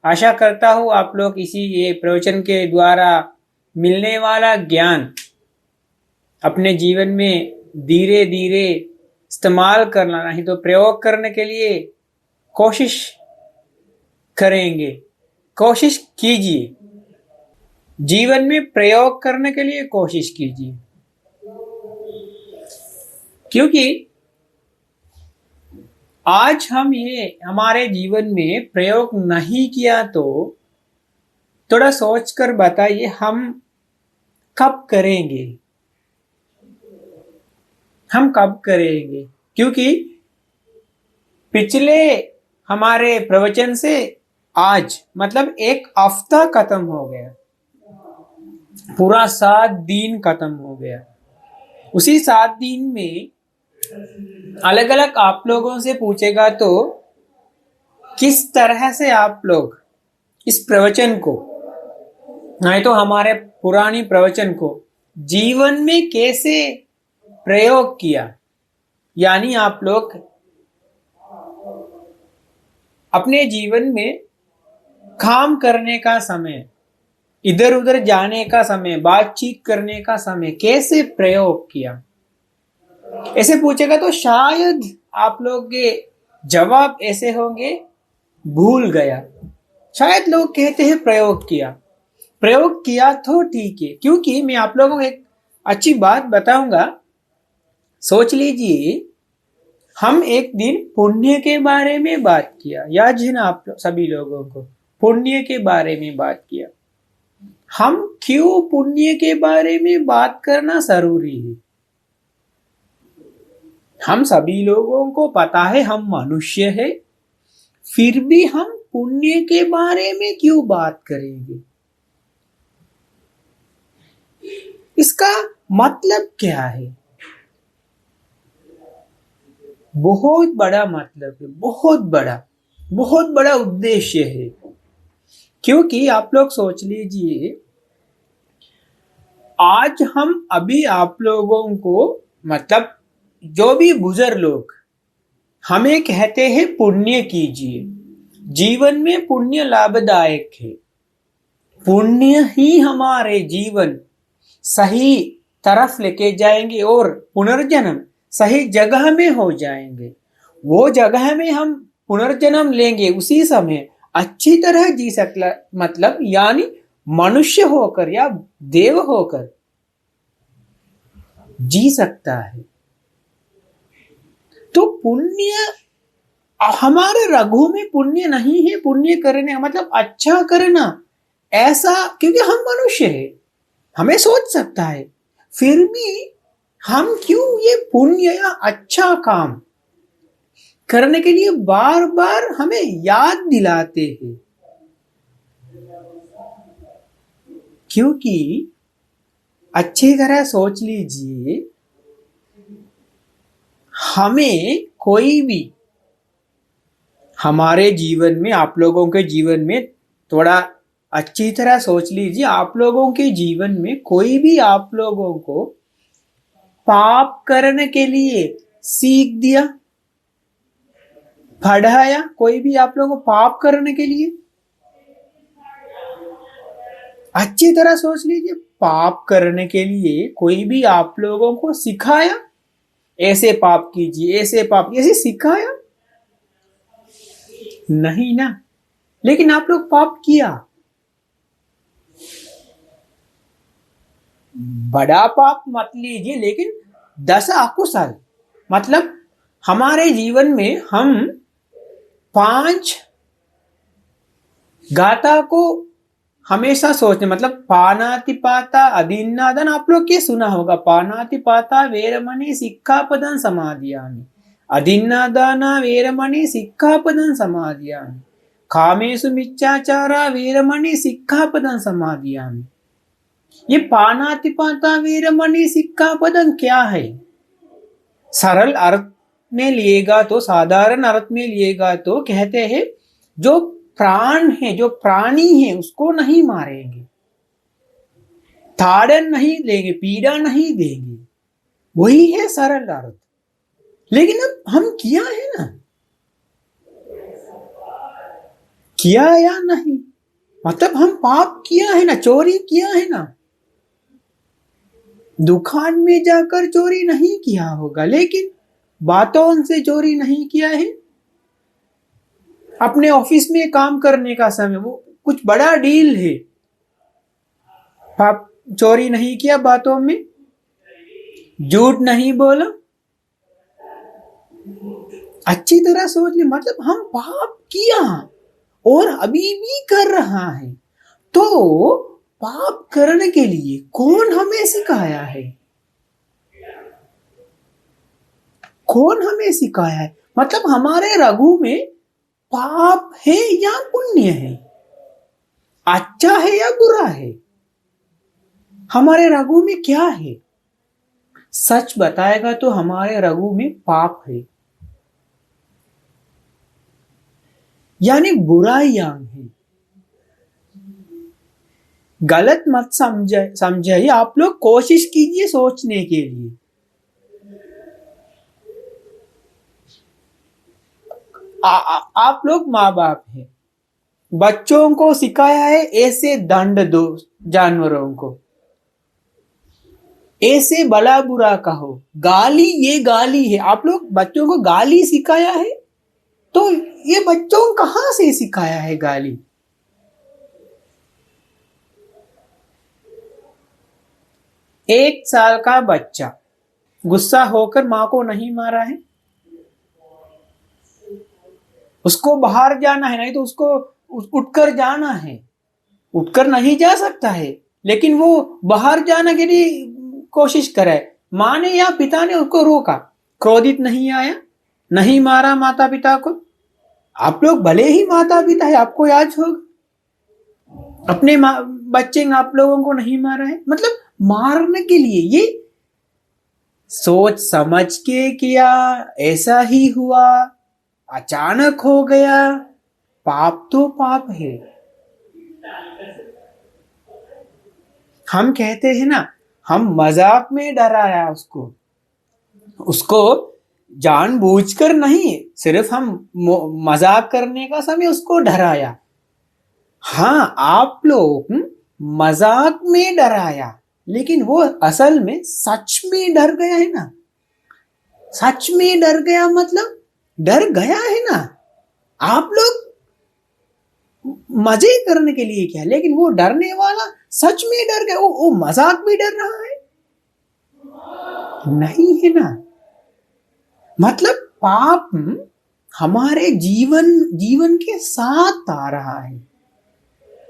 आशा करता हूँ आप लोग इसी ये प्रवचन के द्वारा मिलने वाला ज्ञान अपने जीवन में धीरे धीरे इस्तेमाल करना, नहीं तो प्रयोग करने के लिए कोशिश करेंगे। कोशिश कीजिए, जीवन में प्रयोग करने के लिए कोशिश कीजिए, क्योंकि आज हम ये हमारे जीवन में प्रयोग नहीं किया तो थोड़ा सोचकर बताइए हम कब करेंगे, हम कब करेंगे। क्योंकि पिछले हमारे प्रवचन से आज मतलब एक हफ्ता खत्म हो गया, पूरा 7 दिन खत्म हो गया। उसी 7 दिन में अलग अलग आप लोगों से पूछेगा तो किस तरह से आप लोग इस प्रवचन को, नहीं तो हमारे पुरानी प्रवचन को जीवन में कैसे प्रयोग किया, यानी आप लोग अपने जीवन में काम करने का समय, इधर उधर जाने का समय, बातचीत करने का समय कैसे प्रयोग किया, ऐसे पूछेगा तो शायद आप लोग के जवाब ऐसे होंगे भूल गया। शायद लोग कहते हैं प्रयोग किया, प्रयोग किया तो ठीक है, क्योंकि मैं आप लोगों को एक अच्छी बात बताऊंगा। सोच लीजिए, हम एक दिन पुण्य के बारे में बात किया, याद है ना आप सभी लोगों को, पुण्य के बारे में बात किया। हम क्यों पुण्य के बारे में बात करना जरूरी है? हम सभी लोगों को पता है हम मनुष्य है, फिर भी हम पुण्य के बारे में क्यों बात करेंगे? इसका मतलब क्या है? बहुत बड़ा मतलब है, बहुत बड़ा उद्देश्य है। क्योंकि आप लोग सोच लीजिए, आज हम अभी आप लोगों को मतलब जो भी बुजुर्ग लोग हमें कहते हैं पुण्य कीजिए, जीवन में पुण्य लाभदायक है, पुण्य ही हमारे जीवन सही तरफ लेके जाएंगे और पुनर्जन्म सही जगह में हो जाएंगे। वो जगह में हम पुनर्जन्म लेंगे, उसी समय अच्छी तरह जी सकता, मतलब यानी मनुष्य होकर या देव होकर जी सकता है। तो पुण्य हमारे रघु में पुण्य नहीं है, पुण्य करने मतलब अच्छा करना, ऐसा, क्योंकि हम मनुष्य है, हमें सोच सकता है, फिर भी हम क्यों ये पुण्य या अच्छा काम करने के लिए बार बार हमें याद दिलाते हैं? क्योंकि अच्छी तरह सोच लीजिए, हमें कोई भी हमारे जीवन में, आप लोगों के जीवन में थोड़ा अच्छी तरह सोच लीजिए, आप लोगों के जीवन में कोई भी आप लोगों को पाप करने के लिए सीख दिया, पढ़ाया, कोई भी आप लोगों को पाप करने के लिए? अच्छी तरह सोच लीजिए, पाप करने के लिए कोई भी आप लोगों को सिखाया, ऐसे पाप कीजिए, ऐसे पाप, ऐसे सिखाया? नहीं ना। लेकिन आप लोग पाप किया, बड़ा पाप मत लीजिए, लेकिन 10 अकुशल, मतलब हमारे जीवन में हम 5 गाथा को हमेशा सोचने, मतलब पानातिपाता अदीन्नादान, आप लोग क्या सुना होगा, पानातिपाता वेरमणि सिक्खापदं समादियामि, अदीन्नादाना वेरमणि सिक्खापदं समादियामि, कामेषु मिच्छाचारा वेरमणि सिक्खापदं समादियामि। ये पानातिपाता वेरमणि सिक्खापदं क्या है? सरल अर्थ में लिएगा तो, साधारण अर्थ में लिएगा तो कहते हैं जो प्राण है, जो प्राणी है, उसको नहीं मारेंगे, ताड़न नहीं लेंगे, पीड़ा नहीं देंगे, वही है सरल अर्थ। लेकिन अब हम किया है ना, किया या नहीं, मतलब हम पाप किया है ना, चोरी किया है ना। दुकान में जाकर चोरी नहीं किया होगा, लेकिन बातों से चोरी नहीं किया है। अपने ऑफिस में काम करने का समय, वो कुछ बड़ा डील है, पाप चोरी नहीं किया, बातों में झूठ नहीं बोला। अच्छी तरह सोच ले, मतलब हम पाप किया और अभी भी कर रहा है, तो पाप करने के लिए कौन हमें सिखाया है? कौन हमें सिखाया है? मतलब हमारे रघु में पाप है या पुण्य है, अच्छा है या बुरा है? हमारे रघु में क्या है? सच बताएगा तो हमारे रघु में पाप है, यानी बुराइयां है। गलत मत समझिए, आप लोग कोशिश कीजिए सोचने के लिए। आप लोग माँ बाप हैं, बच्चों को सिखाया है ऐसे दंड दो जानवरों को, ऐसे भला बुरा कहो, गाली, ये गाली है। आप लोग बच्चों को गाली सिखाया है, तो ये बच्चों कहां से सिखाया है गाली? एक साल का बच्चा गुस्सा होकर माँ को नहीं मारा है, उसको बाहर जाना है, नहीं तो उसको उठकर जाना है, उठकर नहीं जा सकता है, लेकिन वो बाहर जाने के लिए कोशिश करे, माँ ने या पिता ने उसको रोका, क्रोधित नहीं आया, नहीं मारा माता पिता को। आप लोग भले ही माता पिता है, आपको याद होगा, अपने बच्चे आप लोगों को नहीं मारा है, मतलब मारने के लिए, ये सोच समझ के किया, ऐसा ही हुआ, अचानक हो गया, पाप तो पाप है। हम कहते हैं ना, हम मजाक में डराया उसको, उसको जानबूझकर नहीं, सिर्फ हम मजाक करने का समय उसको डराया। हाँ, आप लोग मजाक में डराया, लेकिन वो असल में सच में डर गया है ना। सच में डर गया मतलब डर गया है ना। आप लोग मजे करने के लिए क्या, लेकिन वो डरने वाला सच में डर गया, वो मजाक में डर रहा है नहीं है ना। मतलब पाप हमारे जीवन के साथ आ रहा है।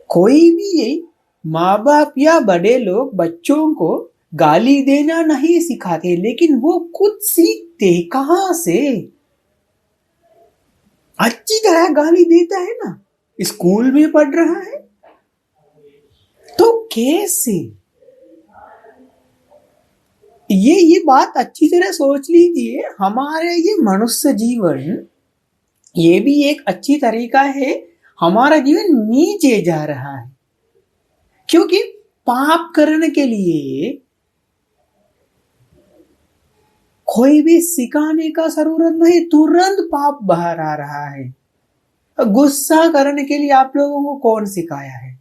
कोई भी माँ बाप या बड़े लोग बच्चों को गाली देना नहीं सिखाते, लेकिन वो खुद सीखते कहां से? अच्छी तरह गाली देता है ना, स्कूल में पढ़ रहा है, तो कैसे? ये बात अच्छी तरह सोच लीजिए। हमारे ये मनुष्य जीवन, ये भी एक अच्छी तरीका है, हमारा जीवन नीचे जा रहा है, क्योंकि पाप करने के लिए कोई भी सिखाने का जरूरत नहीं, तुरंत पाप बाहर आ रहा है। गुस्सा करने के लिए आप लोगों को कौन सिखाया है?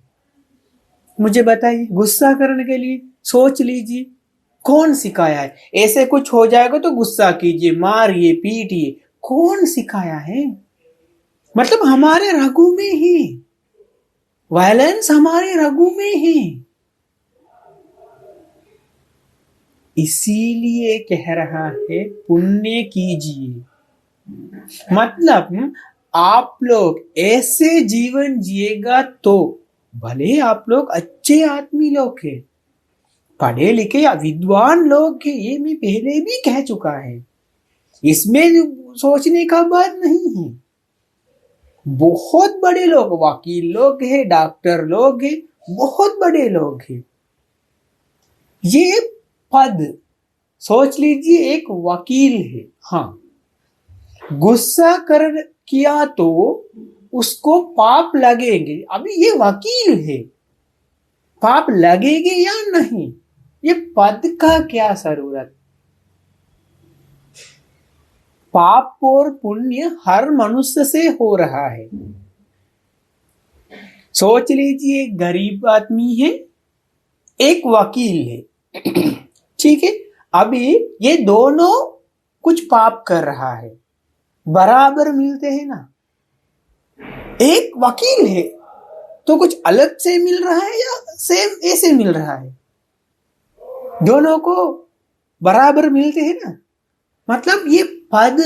मुझे बताइए, गुस्सा करने के लिए सोच लीजिए, कौन सिखाया है? ऐसे कुछ हो जाएगा तो गुस्सा कीजिए, मारिए, पीटिए, कौन सिखाया है? मतलब हमारे रगों में है, वायलेंस हमारे रगों में है। इसीलिए कह रहा है पुण्य कीजिए, मतलब आप लोग ऐसे जीवन जिएगा तो, भले आप लोग अच्छे आदमी लोग हैं, पढ़े लिखे या विद्वान लोग हैं, ये मैं पहले भी कह चुका है, इसमें सोचने का बात नहीं है। बहुत बड़े लोग, वकील लोग हैं, डॉक्टर लोग हैं, बहुत बड़े लोग हैं। ये पद सोच लीजिए, एक वकील है, हाँ, गुस्सा कर किया तो उसको पाप लगेंगे। अभी ये वकील है, पाप लगेंगे या नहीं, ये पद का क्या जरूरत? पाप और पुण्य हर मनुष्य से हो रहा है। सोच लीजिए, एक गरीब आदमी है, एक वकील है। ठीक है, अभी ये दोनों कुछ पाप कर रहा है, बराबर मिलते हैं ना। एक वकील है तो कुछ अलग से मिल रहा है या सेम ऐसे मिल रहा है? दोनों को बराबर मिलते हैं ना। मतलब ये पद,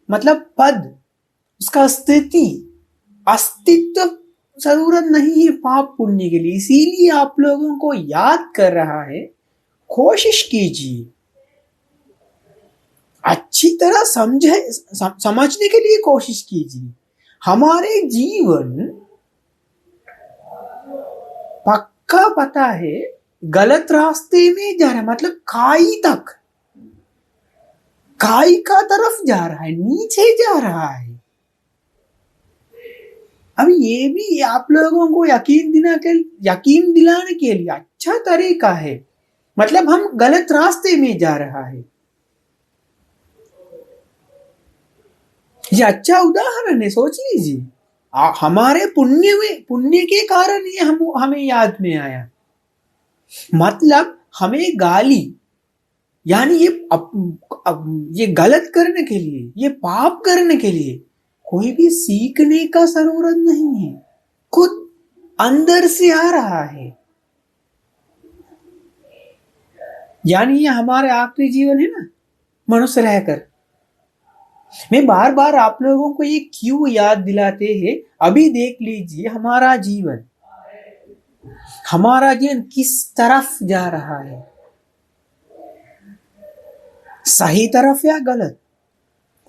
मतलब पद, उसका अस्तित्व जरूरत नहीं है पाप पुण्य के लिए, इसीलिए आप लोगों को याद कर रहा है। कोशिश कीजिए, अच्छी तरह समझने के लिए कोशिश कीजिए। हमारे जीवन पक्का पता है गलत रास्ते में जा रहा है, मतलब खाई का तरफ जा रहा है, नीचे जा रहा है। अब ये भी आप लोगों को यकीन दिलाने के लिए अच्छा तरीका है, मतलब हम गलत रास्ते में जा रहा है। ये अच्छा उदाहरण है, सोच लीजिए। हमारे पुण्य के कारण ये हमें याद में आया। मतलब हमें गाली, यानी ये गलत करने के लिए, ये पाप करने के लिए कोई भी सीखने का जरूरत नहीं है, खुद अंदर से आ रहा है। यानी ये हमारे आखिरी जीवन है ना, मनुष्य रहकर। मैं बार बार आप लोगों को ये क्यों याद दिलाते हैं, अभी देख लीजिए हमारा जीवन किस तरफ जा रहा है, सही तरफ या गलत?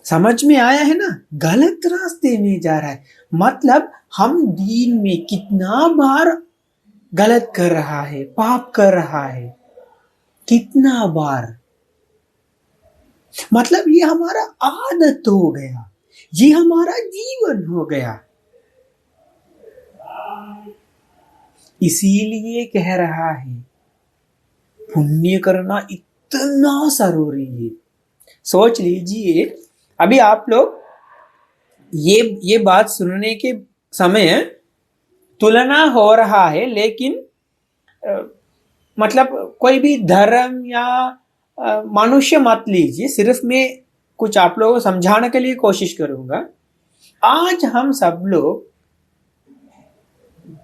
समझ में आया है ना? गलत रास्ते में जा रहा है। मतलब हम दीन में कितना बार गलत कर रहा है, पाप कर रहा है, कितना बार। मतलब ये हमारा आदत हो गया, ये हमारा जीवन हो गया। इसीलिए कह रहा है पुण्य करना इतना जरूरी है। सोच लीजिए, अभी आप लोग ये बात सुनने के समय तुलना हो रहा है, लेकिन मतलब कोई भी धर्म या मनुष्य मत लीजिए, सिर्फ मैं कुछ आप लोगों को समझाने के लिए कोशिश करूंगा। आज हम सब लोग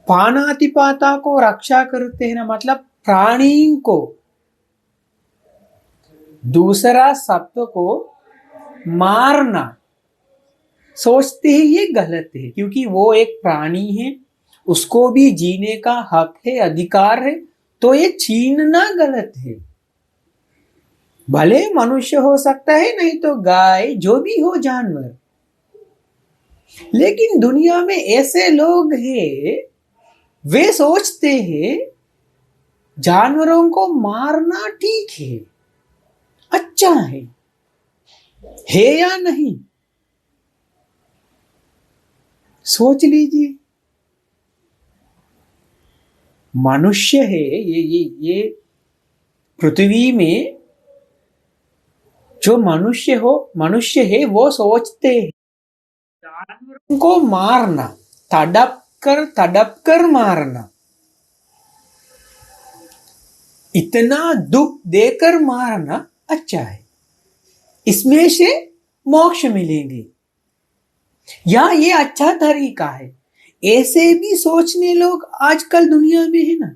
पानातिपाता को रक्षा करते हैं ना, मतलब प्राणी को, दूसरा सत्व को मारना सोचते हैं ये गलत है, क्योंकि वो एक प्राणी है, उसको भी जीने का हक है, अधिकार है, तो ये छीनना गलत है। भले मनुष्य हो सकता है, नहीं तो गाय, जो भी हो जानवर। लेकिन दुनिया में ऐसे लोग हैं, वे सोचते हैं जानवरों को मारना ठीक है, अच्छा है या नहीं? सोच लीजिए, मनुष्य है, ये पृथ्वी में जो मनुष्य है वो सोचते हैं जानवरों को मारना, तड़प कर मारना, इतना दुख देकर मारना अच्छा है, इसमें से मोक्ष मिलेंगे, या ये अच्छा तरीका है। ऐसे भी सोचने लोग आजकल दुनिया में है ना।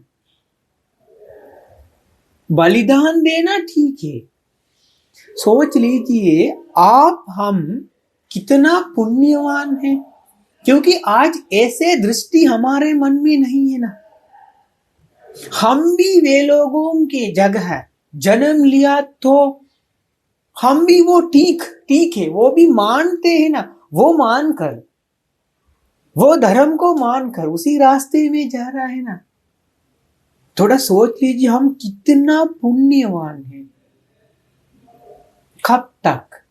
बलिदान देना ठीक है, सोच लीजिए आप हम कितना पुण्यवान है, क्योंकि आज ऐसे दृष्टि हमारे मन में नहीं है ना। हम भी वे लोगों के जगह जन्म लिया तो हम भी वो ठीक है, वो भी मानते हैं ना, वो मानकर, वो धर्म को मानकर उसी रास्ते में जा रहा है ना। थोड़ा सोच लीजिए हम कितना पुण्यवान है। कब तक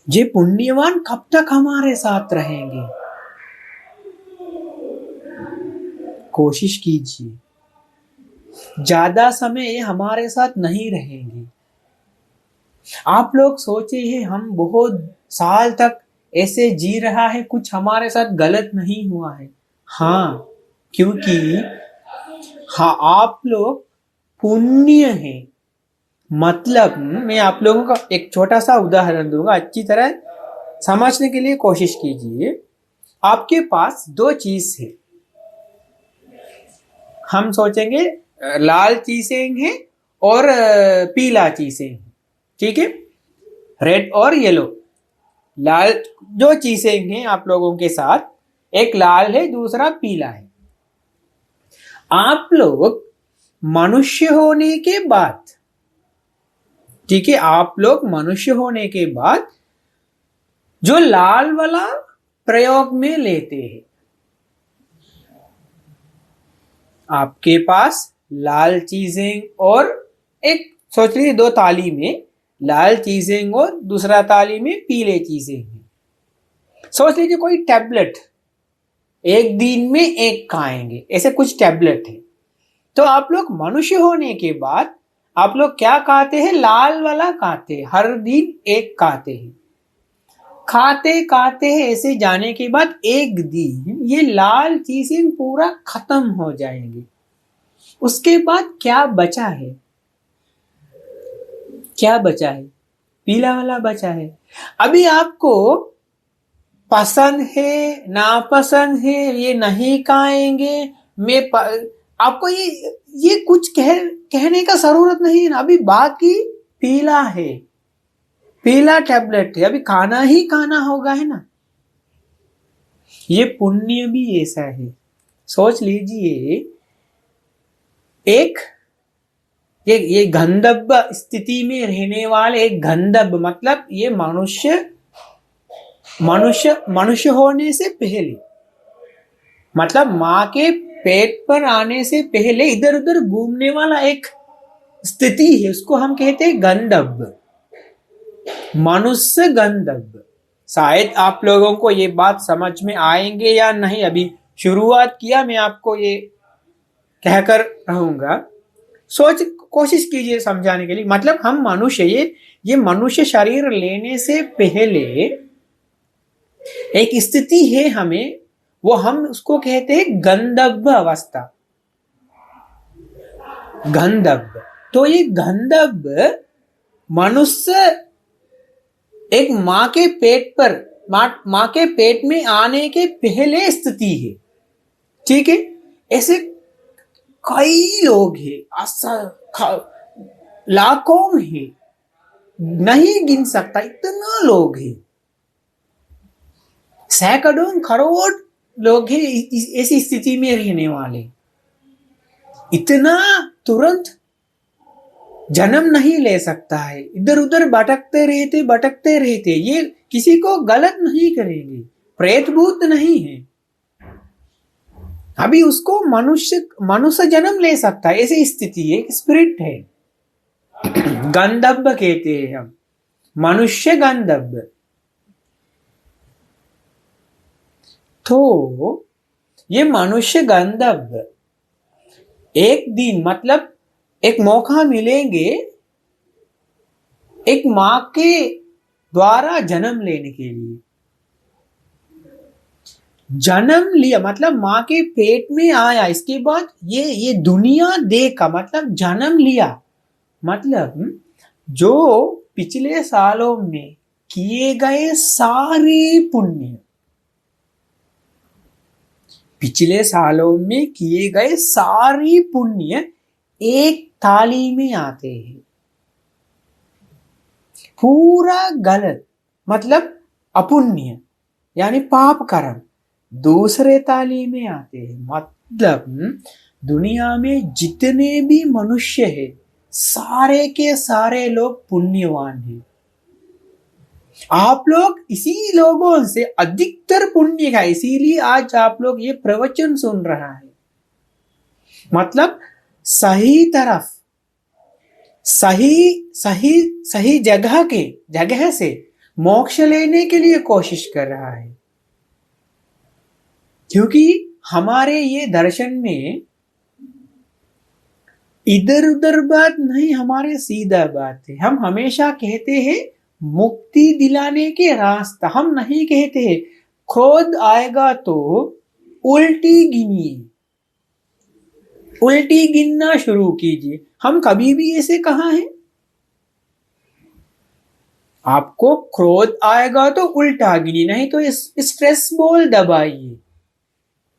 ये पुण्यवान कब तक हमारे साथ रहेंगे? कोशिश कीजिए, ज्यादा समय ये हमारे साथ नहीं रहेंगे। आप लोग सोचे हैं हम बहुत साल तक ऐसे जी रहा है, कुछ हमारे साथ गलत नहीं हुआ है। हाँ, क्योंकि हाँ, आप लोग पुण्य है। मतलब मैं आप लोगों का एक छोटा सा उदाहरण दूंगा, अच्छी तरह समझने के लिए कोशिश कीजिए। आपके पास दो चीज है, हम सोचेंगे लाल चीजें हैं और पीला चीजें हैं, ठीक है, रेड और येलो। लाल जो चीजें हैं आप लोगों के साथ, एक लाल है, दूसरा पीला है। आप लोग मनुष्य होने के बाद, ठीक है, आप लोग मनुष्य होने के बाद जो लाल वाला प्रयोग में लेते हैं, आपके पास लाल चीजें और एक सोच लीजिए दो थाली में लाल चीजें और दूसरा थाली में पीले चीजें हैं। सोच लीजिए कोई टैबलेट एक दिन में एक खाएंगे, ऐसे कुछ टैबलेट है। तो आप लोग मनुष्य होने के बाद आप लोग क्या खाते हैं? लाल वाला खाते हैं, हर दिन एक खाते हैं। खाते खाते हैं ऐसे जाने के बाद एक दिन ये लाल चीजें पूरा खत्म हो जाएंगी। उसके बाद क्या बचा है? क्या बचा है? पीला वाला बचा है। अभी आपको पसंद है नापसंद है, ये नहीं खाएंगे, आपको ये कुछ कहने का जरूरत नहीं है ना। अभी बाकी पीला है, पीला टैबलेट है, अभी खाना ही खाना होगा, है ना। ये पुण्य भी ऐसा है। सोच लीजिए, एक ये गंधर्व स्थिति में रहने वाले, एक गंधर्व मतलब ये मनुष्य होने से पहले, मतलब माँ के पेट पर आने से पहले इधर उधर घूमने वाला एक स्थिति है, उसको हम कहते हैं गंधर्व, मनुष्य गंधर्व। शायद आप लोगों को ये बात समझ में आएंगे या नहीं, अभी शुरुआत किया, मैं आपको ये कहकर रहूंगा, कोशिश कीजिए समझाने के लिए। मतलब हम मनुष्य, ये मनुष्य शरीर लेने से पहले एक स्थिति है हमें, वो हम उसको कहते हैं गंधर्व अवस्था, गंधर्व। तो ये गंधर्व मनुष्य एक माँ के पेट पर, माँ के पेट में आने के पहले स्थिति है, ठीक है। ऐसे कई लोग हैं, लाखों हैं, नहीं गिन सकता, इतना लोग हैं, सैकड़ों करोड़ लोग हैं ऐसी स्थिति में रहने वाले। इतना तुरंत जन्म नहीं ले सकता है, इधर उधर भटकते रहते, ये किसी को गलत नहीं करेंगे, प्रेत भूत नहीं है। अभी उसको मनुष्य जन्म ले सकता है, ऐसी स्थिति है, स्पिरिट है। गंधर्व कहते हैं हम, मनुष्य गंधर्व। तो ये मनुष्य गंधर्व एक दिन, मतलब एक मौका मिलेंगे एक माँ के द्वारा जन्म लेने के लिए। जन्म लिया मतलब माँ के पेट में आया, इसके बाद ये दुनिया देखा, मतलब जन्म लिया। मतलब जो पिछले सालों में किए गए सारे पुण्य, पिछले सालों में किए गए सारी पुण्य एक थाली में आते हैं। पूरा गलत मतलब अपुण्य यानी पाप कर्म दूसरे थाली में आते हैं। मतलब दुनिया में जितने भी मनुष्य हैं, सारे के सारे लोग पुण्यवान हैं। आप लोग इसी लोगों से अधिकतर पुण्य का, इसीलिए आज आप लोग ये प्रवचन सुन रहा है। मतलब सही तरफ, सही जगह से मोक्ष लेने के लिए कोशिश कर रहा है। क्योंकि हमारे ये दर्शन में इधर उधर बात नहीं, हमारे सीधा बात है। हम हमेशा कहते हैं मुक्ति दिलाने के रास्ता। हम नहीं कहते हैं क्रोध आएगा तो उल्टी गिनिए, उल्टी गिनना शुरू कीजिए। हम कभी भी ऐसे कहा है? आपको क्रोध आएगा तो उल्टा गिनिए, नहीं तो इस स्ट्रेस बॉल दबाइए।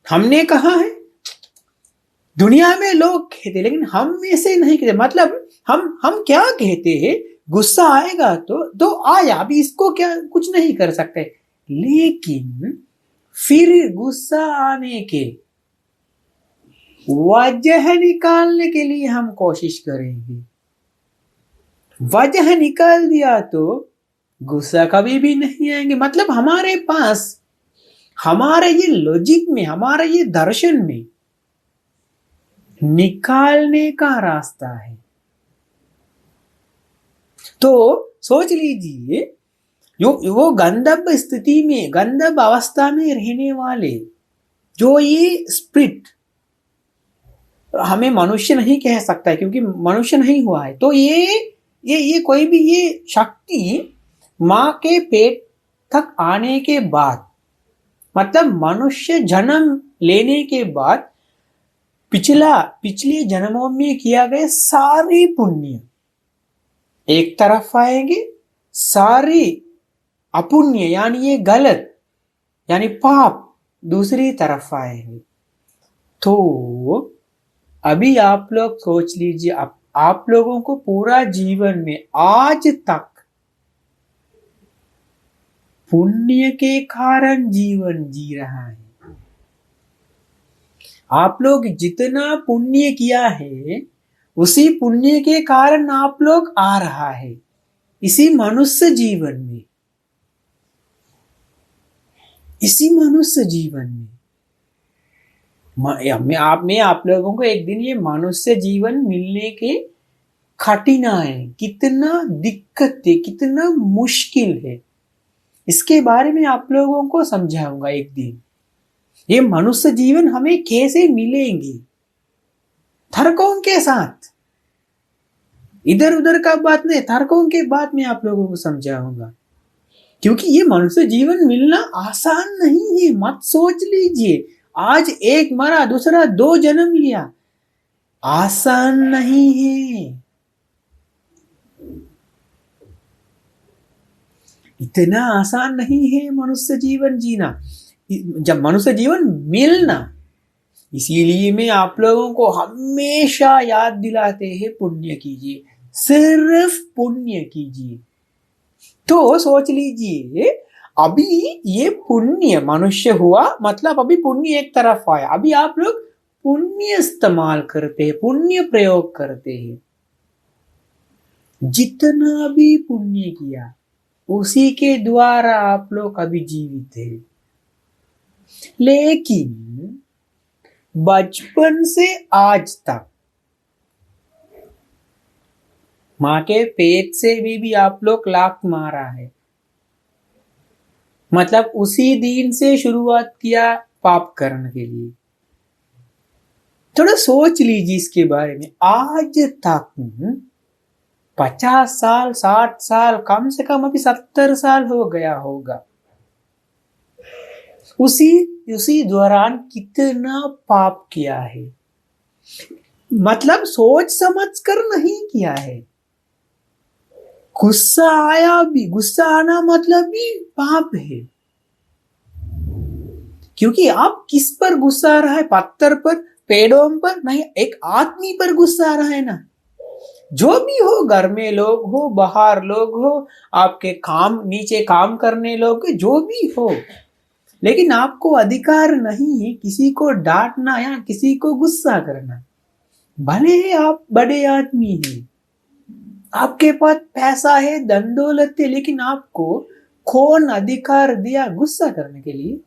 हमने कहा है? दुनिया में लोग कहते, लेकिन हम ऐसे नहीं कहते। मतलब हम क्या कहते हैं? गुस्सा आएगा तो आया, अभी इसको क्या कुछ नहीं कर सकते, लेकिन फिर गुस्सा आने के वजह निकालने के लिए हम कोशिश करेंगे। वजह निकाल दिया तो गुस्सा कभी भी नहीं आएंगे। मतलब हमारे पास, हमारे ये लॉजिक में, हमारे ये दर्शन में निकालने का रास्ता है। तो सोच लीजिए, वो गंधर्व स्थिति में, गंधर्व अवस्था में रहने वाले जो ये स्पिरिट, हमें मनुष्य नहीं कह सकता है क्योंकि मनुष्य नहीं हुआ है, तो ये कोई भी ये शक्ति माँ के पेट तक आने के बाद, मतलब मनुष्य जन्म लेने के बाद पिछले जन्मों में किया गया सारी पुण्य एक तरफ आएंगे, सारी अपुण्य यानी ये गलत यानी पाप दूसरी तरफ आएंगे। तो अभी आप लोग सोच लीजिए, आप लोगों को पूरा जीवन में आज तक पुण्य के कारण जीवन जी रहा है। आप लोग जितना पुण्य किया है उसी पुण्य के कारण आप लोग आ रहा है इसी मनुष्य जीवन में, इसी मनुष्य जीवन में। मैं आप लोगों को एक दिन ये मनुष्य जीवन मिलने के कठिनाई, कितना दिक्कत है, कितना मुश्किल है, इसके बारे में आप लोगों को समझाऊंगा एक दिन। ये मनुष्य जीवन हमें कैसे मिलेंगे, तर्कों के साथ, इधर उधर का बात नहीं, तर्कों के बात में आप लोगों को समझाऊंगा। क्योंकि ये मनुष्य जीवन मिलना आसान नहीं है। मत सोच लीजिए आज एक मरा दूसरा 2 जन्म लिया, आसान नहीं है। इतना आसान नहीं है मनुष्य जीवन जीना, जब मनुष्य जीवन मिलना। इसीलिए मैं आप लोगों को हमेशा याद दिलाते हैं, पुण्य कीजिए, सिर्फ पुण्य कीजिए। तो सोच लीजिए अभी ये पुण्य मनुष्य हुआ, मतलब अभी पुण्य एक तरफ आया, अभी आप लोग पुण्य इस्तेमाल करते हैं, पुण्य प्रयोग करते हैं। जितना भी पुण्य किया उसी के द्वारा आप लोग अभी जीवित हैं। लेकिन बचपन से आज तक माँ के पेट से भी आप लोग लात मारा है, मतलब उसी दिन से शुरुआत किया पाप करने के लिए। थोड़ा सोच लीजिए इसके बारे में। आज तक 50 साल 60 साल, कम से कम अभी 70 साल हो गया होगा, उसी दौरान कितना पाप किया है, मतलब सोच समझ कर नहीं किया है। गुस्सा आया भी, गुस्सा आना मतलब भी पाप है। क्योंकि आप किस पर गुस्सा आ रहा है? पत्थर पर, पेड़ों पर नहीं, एक आदमी पर गुस्सा आ रहा है ना। जो भी हो, घर में लोग हो, बाहर लोग हो, आपके काम नीचे काम करने लोग, जो भी हो, लेकिन आपको अधिकार नहीं है किसी को डांटना या किसी को गुस्सा करना। भले ही आप बड़े आदमी हैं, आपके पास पैसा है, धन दौलत है, लेकिन आपको कौन अधिकार दिया गुस्सा करने के लिए?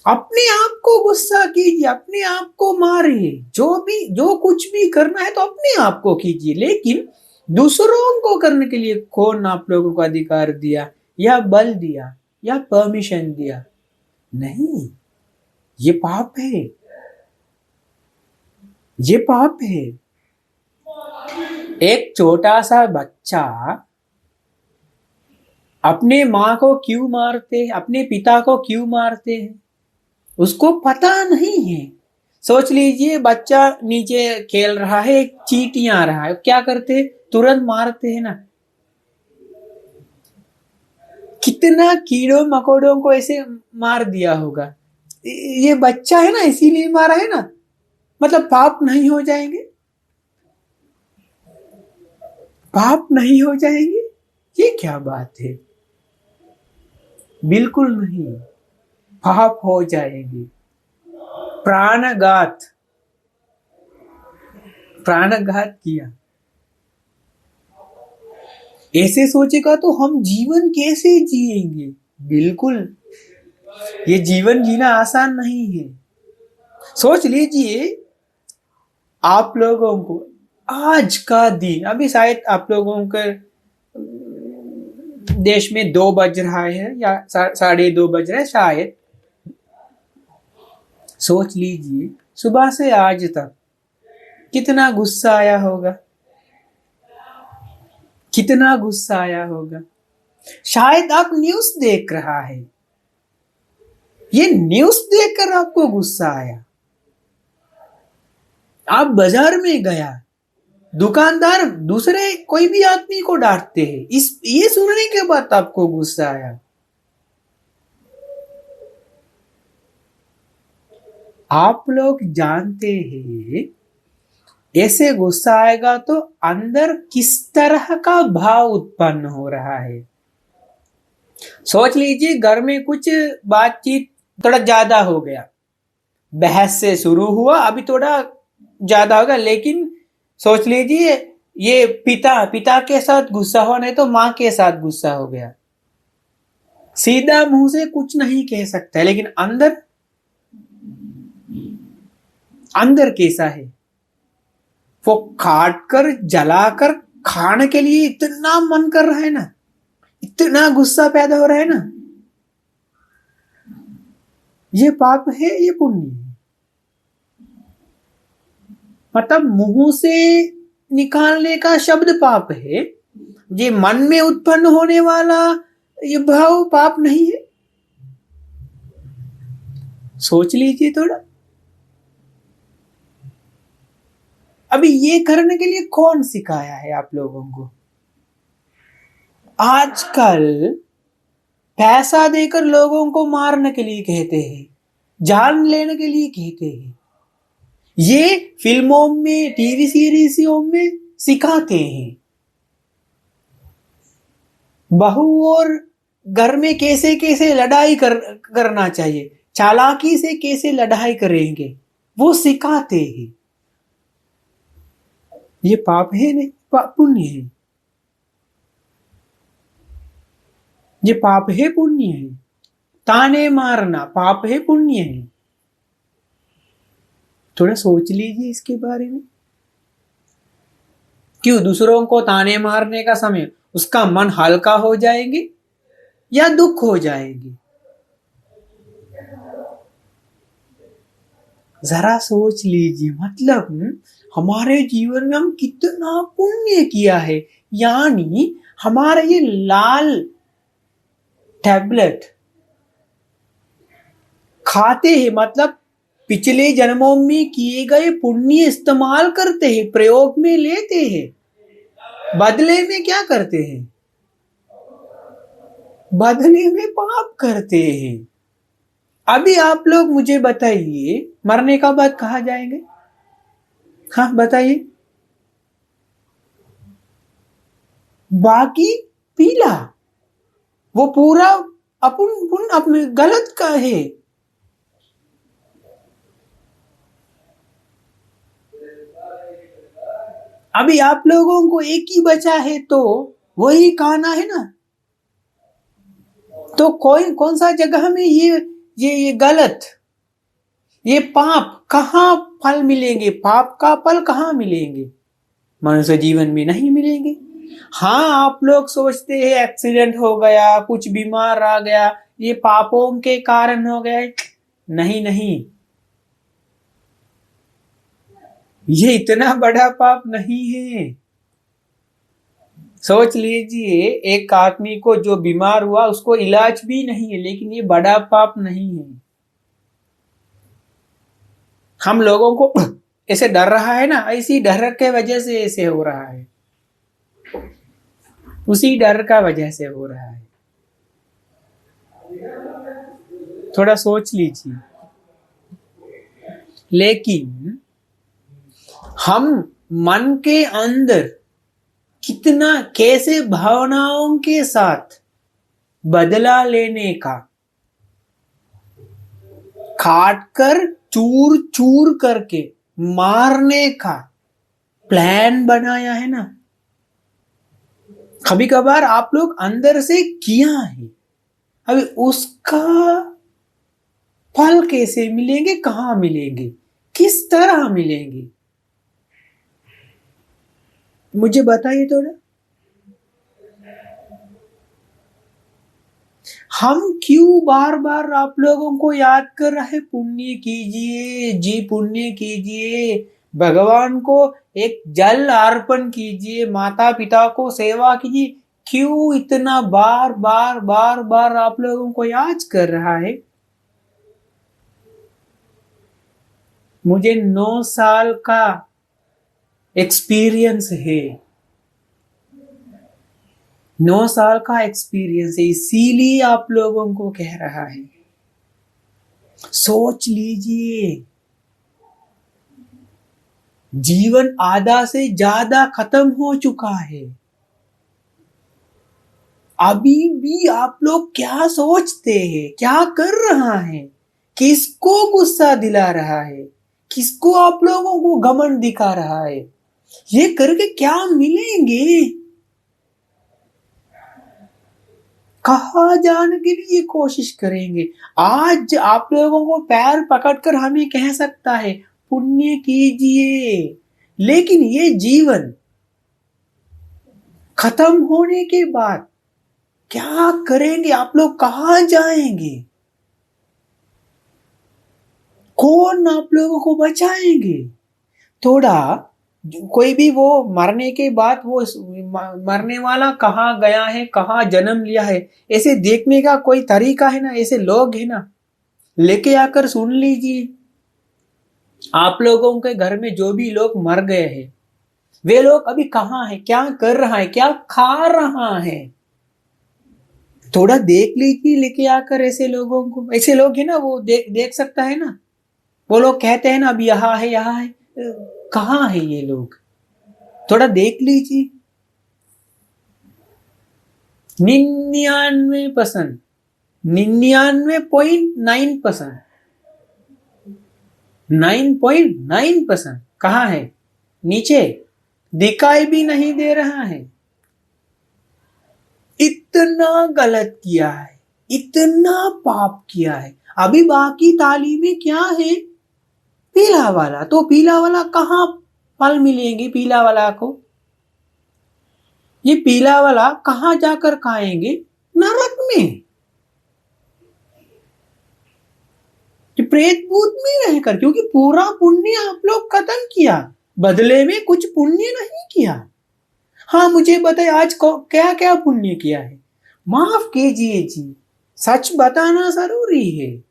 अपने आप को गुस्सा कीजिए, अपने आप को मारिए, जो कुछ भी करना है तो अपने आप को कीजिए, लेकिन दूसरों को करने के लिए कौन आप लोगों को अधिकार दिया या बल दिया या परमिशन दिया? नहीं, ये पाप है, ये पाप है। एक छोटा सा बच्चा अपने माँ को क्यों मारते हैं, अपने पिता को क्यों मारते हैं, उसको पता नहीं है। सोच लीजिए बच्चा नीचे खेल रहा है, एक चींटी आ रहा है, क्या करते हैं, तुरंत मारते हैं ना। कितना कीड़ों मकोड़ों को ऐसे मार दिया होगा, ये बच्चा है ना इसीलिए मारा है ना। मतलब पाप नहीं हो जाएंगे, पाप नहीं हो जाएंगे, ये क्या बात है, बिल्कुल नहीं, पाप हो जाएंगे। प्राणघात, प्राणघात किया, ऐसे सोचेगा तो हम जीवन कैसे जिएंगे। बिल्कुल, ये जीवन जीना आसान नहीं है। सोच लीजिए आप लोगों को आज का दिन, अभी शायद आप लोगों के देश में 2 बज रहा है या 2:30 बज रहा है शायद। सोच लीजिए सुबह से आज तक कितना गुस्सा आया होगा, कितना गुस्सा आया होगा। शायद आप न्यूज़ देख रहा है, ये न्यूज़ देखकर आपको गुस्सा आया। आप बाजार में गया, दुकानदार दूसरे कोई भी आदमी को डांटते हैं, इस ये सुनने के बाद आपको गुस्सा आया। आप लोग जानते हैं ऐसे गुस्सा आएगा तो अंदर किस तरह का भाव उत्पन्न हो रहा है। सोच लीजिए घर में कुछ बातचीत थोड़ा ज्यादा हो गया, बहस से शुरू हुआ, अभी थोड़ा ज्यादा होगा, लेकिन सोच लीजिए ये पिता के साथ गुस्सा हुआ, नहीं तो माँ के साथ गुस्सा हो गया। सीधा मुंह से कुछ नहीं कह सकता, लेकिन अंदर अंदर कैसा है, वो काट कर जलाकर खाने के लिए इतना मन कर रहा है ना, इतना गुस्सा पैदा हो रहा है ना। ये पाप है, ये पुण्य है। मतलब मुंह से निकालने का शब्द पाप है, ये मन में उत्पन्न होने वाला ये भाव पाप नहीं है। सोच लीजिए थोड़ा। अभी ये करने के लिए कौन सिखाया है आप लोगों को। आजकल पैसा देकर लोगों को मारने के लिए कहते हैं, जान लेने के लिए कहते हैं, ये फिल्मों में टीवी सीरीजों में सिखाते हैं। बहू और घर में कैसे कैसे लड़ाई करना चाहिए, चालाकी से कैसे लड़ाई करेंगे, वो सिखाते हैं। ये पाप है नहीं, पुण्य है। ये पाप है, पुण्य है। ताने मारना पाप है, पुण्य है। थोड़ा सोच लीजिए इसके बारे में। क्यों दूसरों को ताने मारने का समय उसका मन हल्का हो जाएंगे या दुख हो जाएंगे। जरा सोच लीजिए, मतलब हमारे जीवन में हम कितना पुण्य किया है। यानी हमारा ये लाल टैबलेट खाते हैं, मतलब पिछले जन्मों में किए गए पुण्य इस्तेमाल करते हैं, प्रयोग में लेते हैं, बदले में क्या करते हैं, बदले में पाप करते हैं। अभी आप लोग मुझे बताइए मरने का बाद कहाँ जाएंगे। हाँ बताइए। बाकी पीला, वो पूरा अपन अपने गलत का है। अभी आप लोगों को एक ही बचा है तो वही खाना है ना। तो कौन सा जगह में ये गलत, ये पाप कहाँ फल मिलेंगे, पाप का फल कहाँ मिलेंगे, मनुष्य जीवन में नहीं मिलेंगे। हाँ आप लोग सोचते हैं एक्सीडेंट हो गया, कुछ बीमार आ गया, ये पापों के कारण हो गया। नहीं नहीं, ये इतना बड़ा पाप नहीं है। सोच लीजिए, एक आदमी को जो बीमार हुआ उसको इलाज भी नहीं है, लेकिन ये बड़ा पाप नहीं है। हम लोगों को ऐसे डर रहा है ना, इसी डर के वजह से ऐसे हो रहा है, उसी डर का वजह से हो रहा है। थोड़ा सोच लीजिए। लेकिन हम मन के अंदर कितना, कैसे भावनाओं के साथ बदला लेने का, काट कर चूर चूर करके मारने का प्लान बनाया है ना। कभी कभार आप लोग अंदर से किया है, अभी उसका फल कैसे मिलेंगे, कहां मिलेंगे, किस तरह मिलेंगे, मुझे बताइए थोड़ा। हम क्यों बार बार आप लोगों को याद कर रहे, पुण्य कीजिए जी, पुण्य कीजिए, भगवान को एक जल अर्पण कीजिए, माता पिता को सेवा कीजिए। क्यों इतना बार बार बार बार आप लोगों को याद कर रहा है? मुझे 9 साल का एक्सपीरियंस है, 9 साल का एक्सपीरियंस है, इसीलिए आप लोगों को कह रहा है। सोच लीजिए, जीवन आधा से ज्यादा खत्म हो चुका है, अभी भी आप लोग क्या सोचते हैं, क्या कर रहा है, किसको गुस्सा दिला रहा है, किसको आप लोगों को घमंड दिखा रहा है, ये करके क्या मिलेंगे, कहा जाने के लिए कोशिश करेंगे। आज आप लोगों को पैर पकड़कर हमें कह सकता है पुण्य कीजिए, लेकिन ये जीवन खत्म होने के बाद क्या करेंगे, आप लोग कहां जाएंगे, कौन आप लोगों को बचाएंगे? थोड़ा कोई भी वो मरने के बाद वो मरने वाला कहाँ गया है, कहाँ जन्म लिया है, ऐसे देखने का कोई तरीका है ना, ऐसे लोग है ना, लेके आकर सुन लीजिए। आप लोगों के घर में जो भी लोग मर गए हैं, वे लोग अभी कहाँ है, क्या कर रहा है, क्या खा रहा है, थोड़ा देख लीजिए लेके आकर ऐसे लोगों को। ऐसे लोग है ना, वो देख सकता है ना, वो लोग कहते हैं ना अब यहाँ है यहाँ है, कहाँ है ये लोग, थोड़ा देख लीजिए। 99%, 99.9%, 9.9% कहाँ है, नीचे, दिखाई भी नहीं दे रहा है। इतना गलत किया है, इतना पाप किया है, अभी बाकी थाली में क्या है, पीला वाला, तो पीला वाला कहाँ फल मिलेंगे, पीला वाला को, ये पीला वाला कहाँ जाकर खाएंगे, नरक में, प्रेत भूत में रहकर, क्योंकि पूरा पुण्य आप लोग खत्म किया, बदले में कुछ पुण्य नहीं किया। हाँ मुझे बताइए आज को क्या क्या पुण्य किया है, माफ कीजिए जी, सच बताना जरूरी है,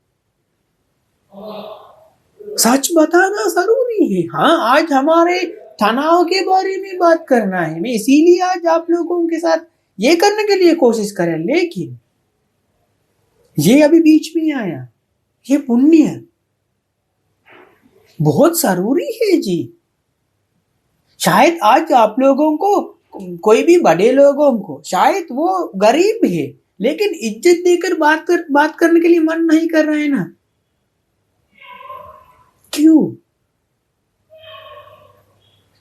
सच बताना जरूरी है। हाँ आज हमारे तनाव के बारे में बात करना है, मैं इसीलिए आज आप लोगों के साथ ये करने के लिए कोशिश करें, लेकिन ये अभी बीच में आया, ये पुण्य बहुत जरूरी है जी। शायद आज आप लोगों को, कोई भी बड़े लोगों को, शायद वो गरीब है लेकिन इज्जत देकर बात करने के लिए मन नहीं कर रहे हैं ना, क्यों,